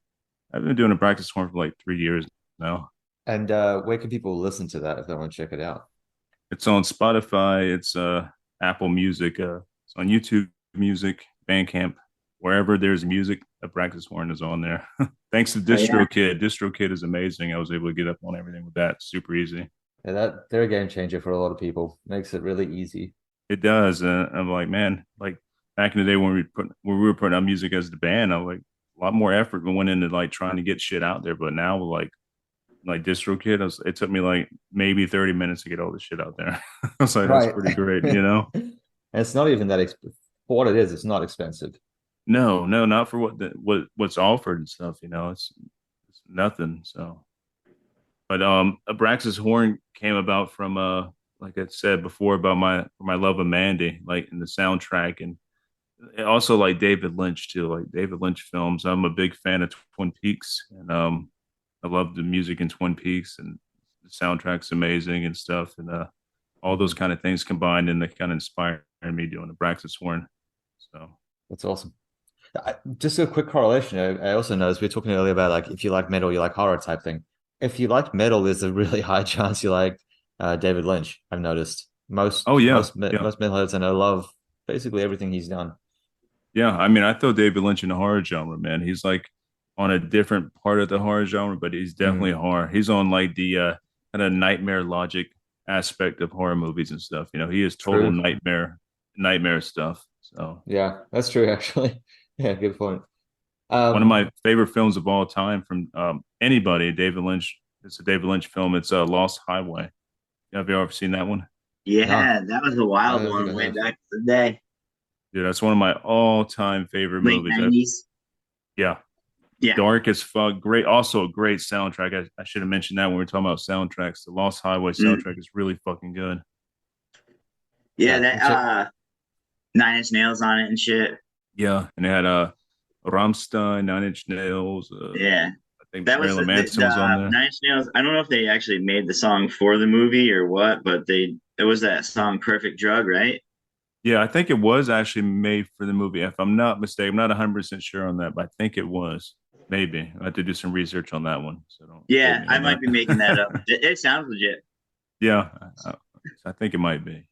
I've been doing a practice horn for like 3 years now. And where can people listen to that if they want to check it out? It's on Spotify. It's Apple Music. It's on YouTube Music, Bandcamp, wherever there's music. Abraxas horn is on there. Thanks to Oh, yeah. DistroKid. DistroKid is amazing. I was able to get up on everything with that. Super easy. Yeah, they're a game changer for a lot of people. Makes it really easy. It does. I'm like, man, like back in the day when we were putting out music as the band, I was like a lot more effort went into like trying to get shit out there. But now like DistroKid, it took me like maybe 30 minutes to get all this shit out there. I was like, that's Right. pretty great, And it's not even that for what it is, it's not expensive. No, no, not for what's offered and stuff. It's nothing. So, but Abraxas Horn came about from like I said before about my love of Mandy, like in the soundtrack, and also like David Lynch too, like David Lynch films. I'm a big fan of Twin Peaks, and I love the music in Twin Peaks, and the soundtrack's amazing and stuff, and all those kind of things combined, and they kind of inspired me doing Abraxas Horn. So. That's awesome. Just a quick correlation. I also noticed we were talking earlier about like if you like metal, you like horror type thing. If you like metal, there's a really high chance you like David Lynch. I've noticed Oh yeah, most metalheads I know love basically everything he's done. yeah. I mean, I throw David Lynch in the horror genre, man. He's like on a different part of the horror genre, but he's definitely Mm, horror. He's on like the kind of nightmare logic aspect of horror movies and stuff. He is total true. nightmare stuff. So Yeah, that's true actually. Yeah, good point. one of Um, my favorite films of all time from anybody, David Lynch. It's a David Lynch film. It's Lost Highway. Have you ever seen that one? no, Yeah, that was a I wild don't think one I way have. back in the day, Dude, that's one of my all-time favorite late movies. 90s. Yeah, Yeah. dark as fuck. Great, also a great soundtrack. I should have mentioned that when we were talking about soundtracks. The Lost Highway Mm. soundtrack is really fucking good. Yeah, Yeah, that check. 9 Inch Nails on it and shit. Yeah, and it had Rammstein, Nine Inch Nails. Yeah. I think That was Marilyn Manson was on there. 9 Inch Nails. I don't know if they actually made the song for the movie or what, but it was that song Perfect Drug, right? Yeah, I think it was actually made for the movie. If I'm not mistaken, I'm not 100% sure on that, but I think it was. Maybe I have to do some research on that one. So don't quote Yeah, me I on might that. be making that up. It sounds legit. Yeah, I think it might be.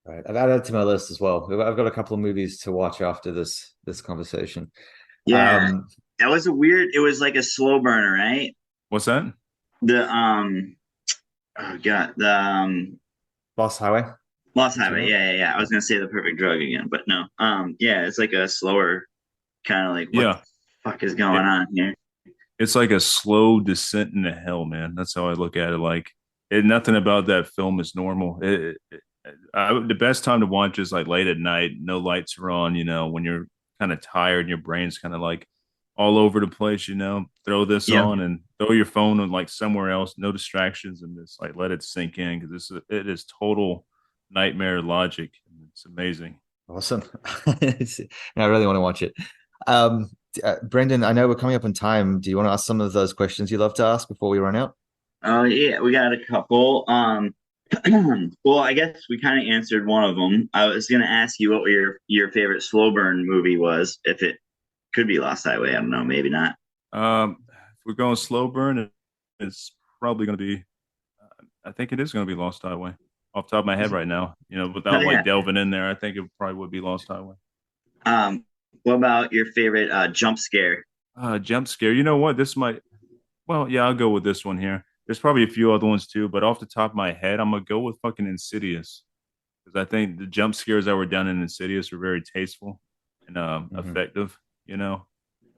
Right, I've added it to my list as well. I've got a couple of movies to watch after this conversation. Yeah, Um, that was it was like a slow burner, right? What's that? The oh god, the Lost Highway. Lost Do you Highway. know? Yeah. I was gonna say the Perfect Drug again, but no. Yeah, it's like a slower kind of like what the Yeah, fuck is going it, on here? it's like a slow descent into hell, man. That's how I look at it. Like, nothing about that film is normal. The best time to watch is like late at night, no lights are on. When you're kind of tired and your brain's kind of like all over the place. Throw this Yeah. on and throw your phone on like somewhere else, no distractions, and just like let it sink in because it is total nightmare logic. It's amazing. Awesome. I really want to watch it. Um, Brendan, I know we're coming up on time. Do you want to ask some of those questions you love to ask before we run out? Oh yeah, we got a couple. Well, I guess we kind of answered one of them. I was gonna ask you what your favorite slow burn movie was, if it could be Lost Highway. I don't know, maybe not. If we're going slow burn, it's probably going to be. I think it is going to be Lost Highway. Off the top of my head right now, Oh without yeah. like delving in there, I think it probably would be Lost Highway. What about your favorite jump scare? Jump scare. You know what? This might. Well, yeah, I'll go with this one here. There's probably a few other ones too, but off the top of my head, I'm gonna go with fucking Insidious because I think the jump scares that were done in Insidious were very tasteful and Mhm. effective. You know,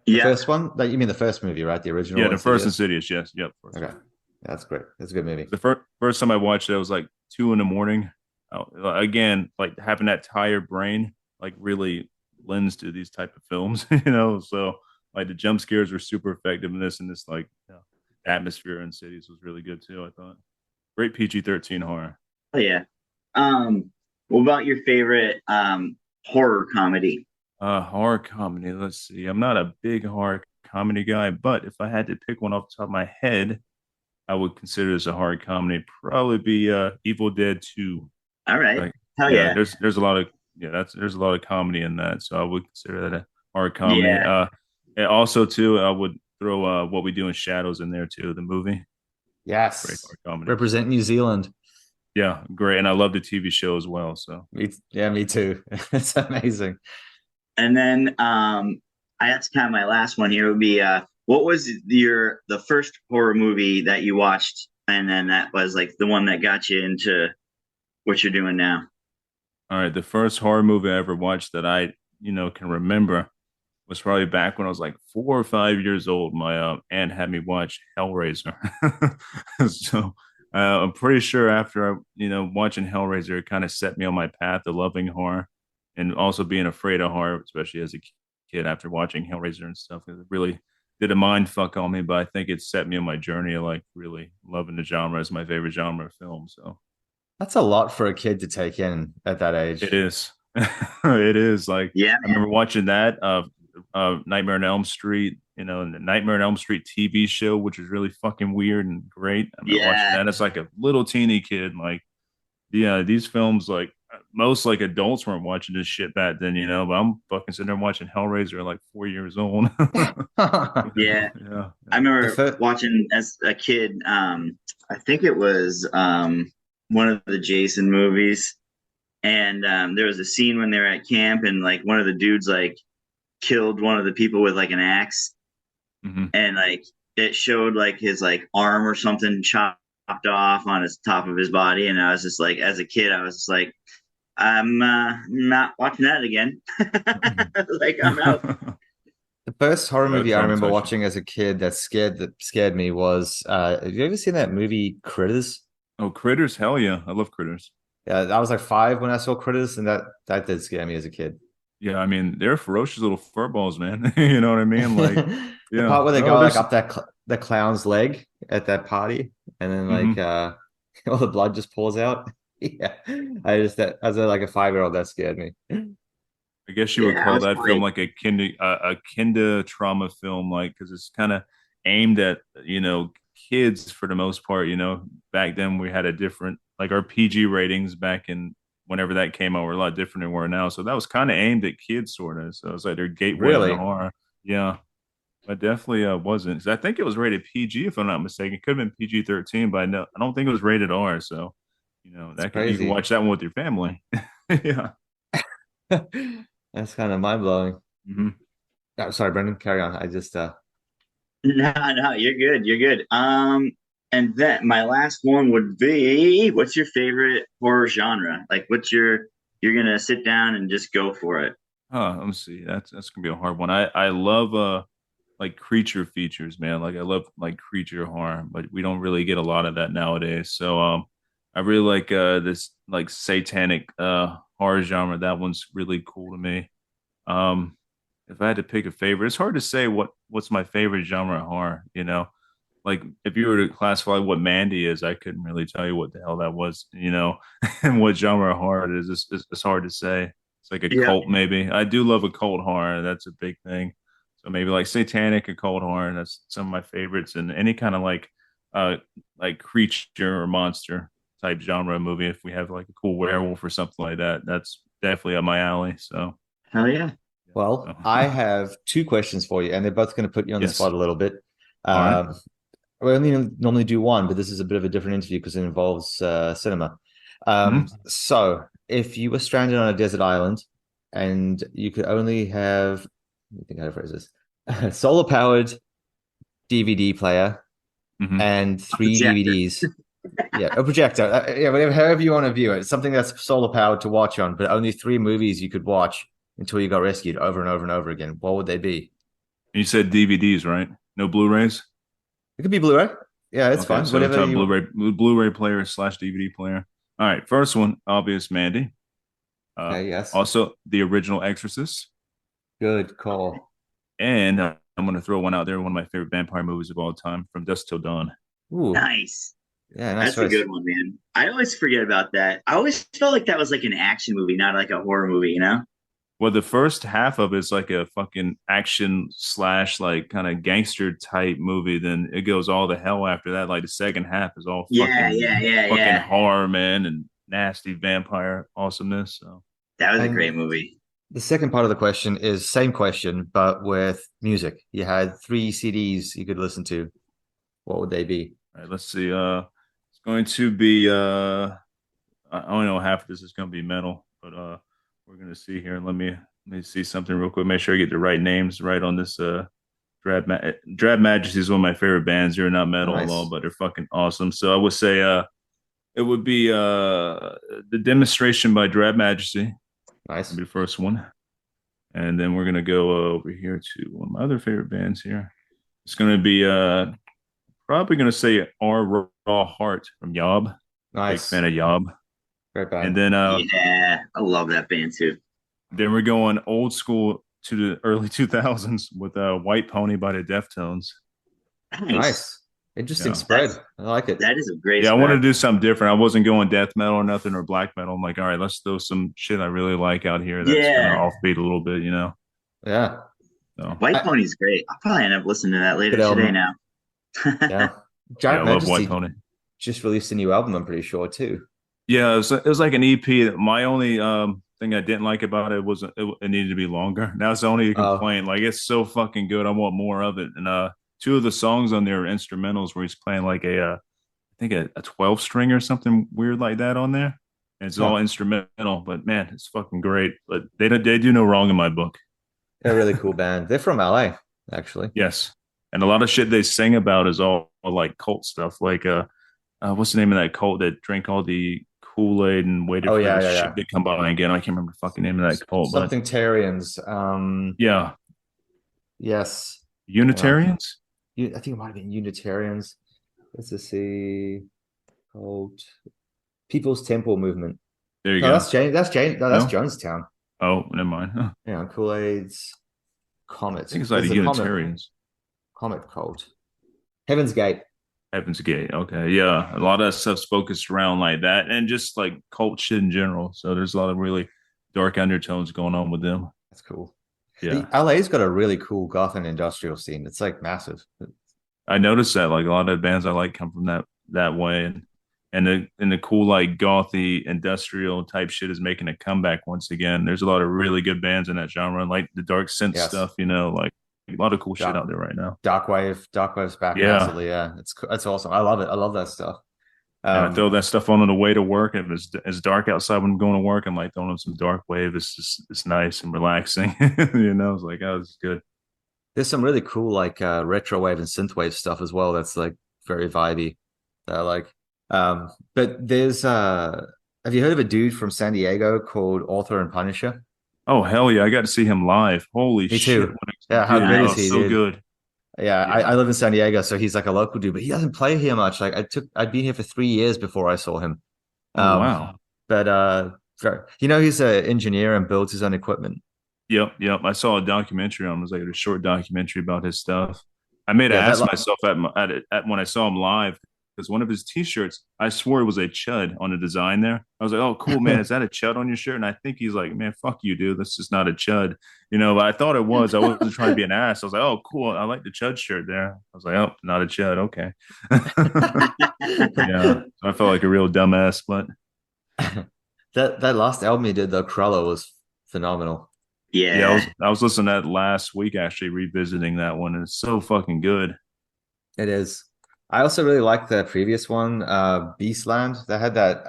The Yeah, first one, that you mean the first movie, right? The yeah, original the first Insidious. Insidious, yes, yep, first Okay, one. that's great. That's a good movie. The first time I watched it, it was like 2 in the morning. Again, like having that tired brain, like really lends to these type of films, you know. So like the jump scares were super effective in this, and this like atmosphere in cities was really good too. I thought great PG-13 horror. oh yeah. What about your favorite horror comedy? Horror comedy. Let's see. I'm not a big horror comedy guy, but if I had to pick one off the top of my head, I would consider this a horror comedy. Probably be Evil Dead 2. All right, Like, hell yeah, yeah, there's a lot of there's a lot of comedy in that, so I would consider that a horror comedy. yeah, And also too, I would throw What We Do in Shadows in there too, the movie. Great Yes, horror comedy. represent New Zealand. Yeah, great, and I love the TV show as well. So Yeah, me too. It's amazing. and then that's kind of my last one here would be what was the first horror movie that you watched, and then that was like the one that got you into what you're doing now? all right, the first horror movie I ever watched that I can remember was probably back when I was like 4 or 5 years old. My aunt had me watch Hellraiser. So I'm pretty sure after watching Hellraiser, it kind of set me on my path of loving horror and also being afraid of horror, especially as a kid after watching Hellraiser and stuff. It really did a mind fuck on me, but I think it set me on my journey of like really loving the genre as my favorite genre of film. So That's a lot for a kid to take in at that it age. is. It is like Yeah, I man. remember watching that Nightmare on Elm Street, and the Nightmare on Elm Street TV show, which is really fucking weird and great. I remember watching Yeah, that as like a little teeny kid. Like, yeah, these films, like most like adults weren't watching this shit back then, but I'm fucking sitting there watching Hellraiser at like 4 years old. yeah. Yeah. I The remember first, watching as a kid. I think it was one of the Jason movies, and there was a scene when they were at camp, and like one of the dudes like killed one of the people with like an axe, Hmm. and like it showed like his like arm or something chopped off on his top of his body, and I was just like, as a kid, I was just like, I'm not watching that again. Like I'm out. the first horror That movie I remember traumatized you. watching as a kid that scared me was have you ever seen that movie Critters? Oh, Critters, hell yeah. I love Critters. Yeah, I was like 5 when I saw Critters, and that did scare me as a kid. Yeah, I mean, they're ferocious little fur balls, man. You know what I mean? Like, The yeah. part where they No, go like there's up the clown's leg at that party, and then like mhm. all the blood just pours out. Yeah, I just that as a like a 5-year-old that scared me. I guess you would Yeah, I call was that film probably like a kinder trauma film, like because it's kind of aimed at kids for the most part. Back then we had a different like our PG ratings back in whenever that came out were a lot different than we are now. So that was kind of aimed at kids, sort of. So it's like their gateway into Really? horror. Yeah, but definitely wasn't. 'Cause I think it was rated PG if I'm not mistaken. It could have been PG-13, but I don't think it was rated R. So It's that you can crazy. watch that one with your family. Yeah. That's kind of mind-blowing. Mhm. Oh, sorry, Brendan, carry on. I just no, no, you're good. You're good. And then my last one would be, what's your favorite horror genre? Like, you're gonna sit down and just go for it. Let me see. That's gonna be a hard one. I love like creature features, man. Like I love like creature horror, but we don't really get a lot of that nowadays. So I really like this like satanic horror genre. That one's really cool to me. Um if I had to pick a favorite, it's hard to say what's my favorite genre of horror, Like if you were to classify what Mandy is, I couldn't really tell you what the hell that was, and what genre of horror it is. It's hard to say. It's like a Yeah. cult, maybe. I do love a cult horror. That's a big thing. So maybe like satanic or cult horror. That's some of my favorites. And any kind of uh, like creature or monster type genre movie. If we have like a cool werewolf or something like that, that's definitely up my alley. So, Hell yeah. well, I yeah. have two questions for you, and they're both going to put you on the Yes. spot a little bit. All right. Um, we only normally do one, but this is a bit of a different interview because it involves cinema. Mhm. So, if you were stranded on a desert island and you could only have, I think how to phrase this, a solar powered DVD player and 3 Projector. DVDs. Yeah, a projector. Yeah, whatever, however you want to view it. It's something that's solar powered to watch on, but only 3 movies you could watch until you got rescued over and over and over again. What would they be? You said DVDs, right? No Blu-rays. It could be Blu-ray. Yeah, it's Okay, fine. so Whatever top you. Blu-ray player / DVD player. All right, first one, obvious Mandy. Okay, yes. Also, the original Exorcist, Good call. and I'm going to throw one out there. One of my favorite vampire movies of all time, From Dusk Till Dawn. Ooh, Nice. yeah, nice That's a choice. good one, man. I always forget about that. I always felt like that was like an action movie, not like a horror movie, you know? Well, the first half of it's like a fucking action / like kind of gangster type movie. Then it goes all to hell after that. Like the second half is all fucking horror, man, and nasty vampire awesomeness. So That was a And great movie. the second part of the question is same question, but with music. You had 3 CDs you could listen to. What would they be? all right, let's see. It's going to be I only know half of this is going to be metal, but we're going to see here. Let me see something real quick. Make sure I get the right names right on this. Drab Majesty is one of my favorite bands. They're not metal Nice. at all, but they're fucking awesome. So I would say it would be the Demonstration by Drab Majesty. Nice. That'd be the first one, and then we're gonna go over here to one of my other favorite bands here. It's gonna be probably gonna say Our Raw Heart from Yob. Big Nice. fan of Yob. Great band. And then Yeah, I love that band too. then we're going old school to the early 2000s with White Pony by the Deftones. Nice. Interesting Yeah. spread. I like it. That is a great. Yeah, I spread. wanted to do something different. I wasn't going death metal or nothing or black metal. I'm like, all right, let's throw some shit I really like out here that's Yeah. kind of offbeat a little bit, you know? Yeah. So, White Pony's great. I'll probably end up listening to that later Good album. today. Now. Yeah. yeah, Giant I love White Majesty Pony. just released a new album, I'm pretty sure, too. Yeah, it was like an EP. My only thing I didn't like about it was it needed to be longer. That's the only complaint. Like it's so fucking good. I want more of it. And 2 of the songs on there are instrumentals where he's playing like I think a 12 string or something weird like that on there. And it's all instrumental, but man, it's fucking great. But they do no wrong in my book. They're a really cool band. They're from LA, actually. Yes, and a lot of shit they sing about is all like cult stuff. Like what's the name of that cult that drank all the Kool-Aid and waited for the shit to come by again? I can't remember the fucking name of that cult. Something Tarians. Yeah. Yes. Unitarians? I think it might have been Unitarians. Let's just see. Called People's Temple Movement. There you No, go. that's Jane. That's Jane. No, that's No? Jonestown. Oh, never mind. Huh. Yeah, Kool-Aid's Comet. I think it's like There's the a Unitarians. Comet cult. Heaven's Gate. Heaven's Gate. Okay. Yeah. A lot of that stuff's focused around like that and just like cult shit in general. So there's a lot of really dark undertones going on with them. That's cool. Yeah. LA's got a really cool goth and industrial scene. It's like massive. I noticed that like a lot of the bands I like come from that way. And the cool like gothy industrial type shit is making a comeback once again. There's a lot of really good bands in that genre, like the dark synth stuff, you know, like a lot of cool shit out there right now. Darkwave's back massively. Yeah, it's awesome. I love it. I love that stuff. And I throw that stuff on the way to work. If it's dark outside when I'm going to work, I'm like throwing on some dark wave. It's nice and relaxing. You know, it's like, oh, this is good. There's some really cool like retro wave and synthwave stuff as well. That's like very vibey. That I like. But there's have you heard of a dude from San Diego called Author and Punisher? Oh hell yeah! I got to see him live. Holy Me shit! too. Yeah, how good is he? So dude? good. Yeah, I live in San Diego, so he's like a local dude, but he doesn't play here much. Like I'd been here for 3 years before I saw him. Oh, wow. But you know, he's an engineer and builds his own equipment. Yep. I saw a documentary on him. It was like a short documentary about his stuff. I made to ask myself at when I saw him live, because one of his T-shirts, I swore it was a chud on the design there. I was like, "Oh, cool, man! Is that a chud on your shirt?" And I think he's like, "Man, fuck you, dude. That's just not a chud." You know, but I thought it was. I wasn't trying to be an ass. I was like, "Oh, cool. I like the chud shirt there." I was like, "Oh, not a chud. Okay." Yeah, so I felt like a real dumbass, but that last album he did, the Cruella, was phenomenal. Yeah, I was listening to that last week, actually revisiting that one, and it's so fucking good. It is. I also really like the previous one, Beastland. They had that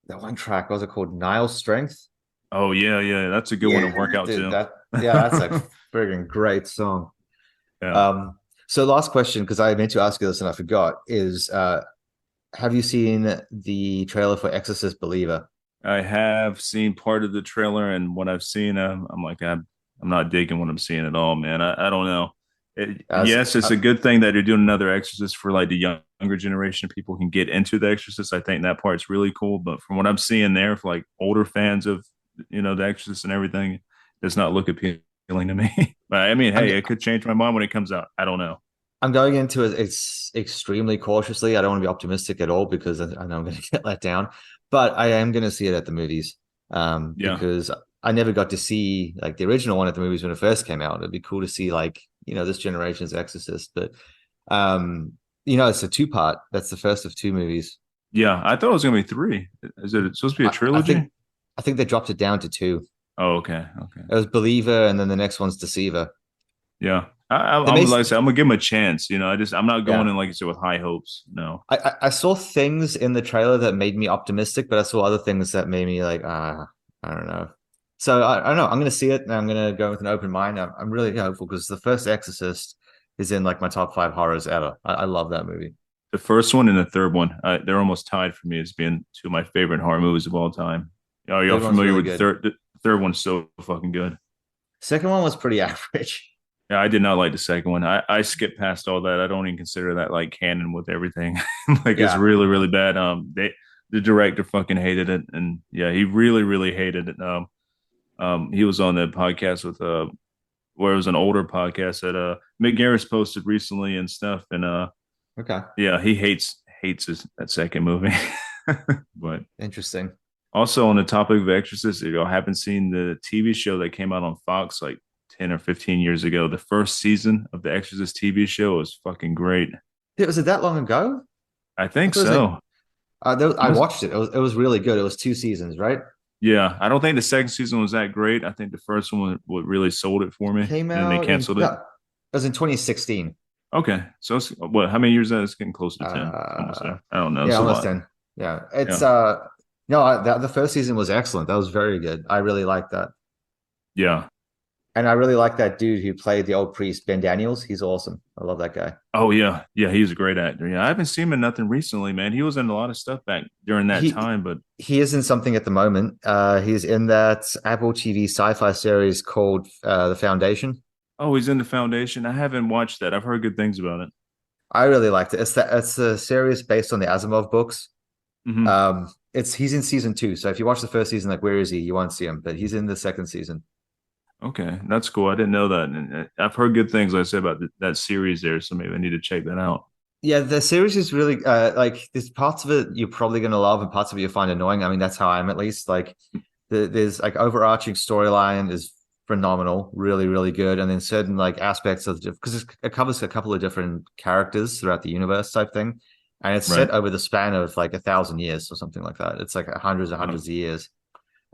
one track. What was it called? Nile Strength. Oh yeah, that's a good one to work out dude, too. that's a friggin' great song. Yeah. So last question, because I meant to ask you this and I forgot, is have you seen the trailer for Exorcist Believer? I have seen part of the trailer, and what I've seen, I'm like, I'm not digging what I'm seeing at all, man. I don't know. As Yes, it's a good thing that they're doing another Exorcist for like the younger generation. People can get into the Exorcist. I think that part's really cool. But from what I'm seeing there, for like older fans of the Exorcist and everything, it does not look appealing to me. But I mean, I'm hey, it could change my mind when it comes out. I don't know. I'm going into it extremely cautiously. I don't want to be optimistic at all because I know I'm going to get let down. But I am going to see it at the movies Yeah, because I never got to see like the original one at the movies when it first came out. It'd be cool to see like this generation's Exorcist. But it's a two-part. That's the first of two movies. yeah. I thought it was gonna be three. Is it supposed to be a I, I trilogy? think I think they dropped it down to two. Oh, okay, okay. It was Believer, and then the next one's Deceiver. Yeah, They I'm may, like I said, I'm gonna give him a chance. I'm not going yeah. in like you said with high hopes. No. I saw things in the trailer that made me optimistic, but I saw other things that made me like, I don't know. So I don't know. I'm going to see it and I'm going to go with an open mind. I'm really hopeful because the first Exorcist is in like my top 5 horrors ever. I love that movie. The first one and the third one, they're almost tied for me as being two of my favorite horror movies of all time. Are y'all Third one's familiar really with good. the third one's so fucking good. Second one was pretty average. Yeah, I did not like the second one. I skipped past all that. I don't even consider that like canon with everything. Like it's Yeah. really, really bad. The director fucking hated it, and yeah, he really, really hated it. He was on the podcast with where it was an older podcast that Mick Garris posted recently and stuff, and Okay. yeah, he hates that second movie. But Interesting. also on the topic of Exorcist, if y'all haven't seen the TV show that came out on Fox like 10 or 15 years ago, the first season of the Exorcist TV show was fucking great. Was it that long ago? I think I thought it was like so. I watched it. It was really good. It was 2 seasons, right? Yeah, I don't think the second season was that great. I think the first one what really sold it for me, Came and then they out canceled no, it. it was in 2016. Okay, so it's, what? How many years is that? It's getting close to 10. Almost Uh, there. I don't know. It's yeah, a almost lot. 10. Yeah. It's Yeah, no, the first season was excellent. That was very good. I really liked that. yeah. And I really like that dude who played the old priest, Ben Daniels. He's awesome. I love that guy. Oh yeah, yeah. He's a great actor. Yeah, I haven't seen him in nothing recently, man. He was in a lot of stuff back during that He time, but he is in something at the moment. He's in that Apple TV sci-fi series called The Foundation. oh, he's in the Foundation. I haven't watched that. I've heard good things about it. I really liked it. It's a series based on the Asimov books. Hmm. He's in season 2. So if you watch the first season, like where is he? You won't see him, but he's in the second season. Okay, that's cool. I didn't know that, and I've heard good things, like I said, about that series there. So maybe I need to check that out. Yeah, the series is really like there's parts of it you're probably gonna love and parts of it you find annoying. I mean, that's how I am at least. Like there's like overarching storyline is phenomenal, really, really good. And then certain like aspects of because it covers a couple of different characters throughout the universe type thing. And it's Right. set over the span of like 1,000 years or something like that. It's like hundreds and hundreds of years.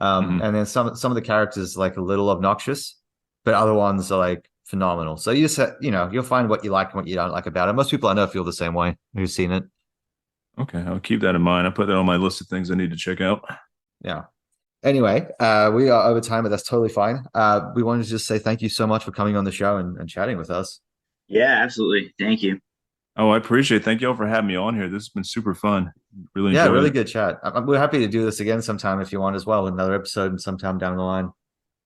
Mhm. And then some of the characters like a little obnoxious, but other ones are like phenomenal. So you just you'll find what you like and what you don't like about it. Most people I know feel the same way who've seen it. Okay, I'll keep that in mind. I put that on my list of things I need to check out. Yeah. Anyway, we are over time, but that's totally fine. We wanted to just say thank you so much for coming on the show and chatting with us. Yeah, absolutely. Thank you. Oh, I appreciate it. Thank you all for having me on here. This has been super fun. Really Yeah, enjoyed really it. good chat. We're happy to do this again sometime if you want as well, another episode and sometime down the line.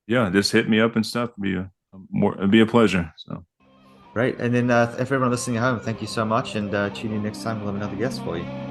Yeah, just hit me up and stuff. It'd be a pleasure. So Great. And then if everyone listening at home, thank you so much. And tune in next time. We'll have another guest for you.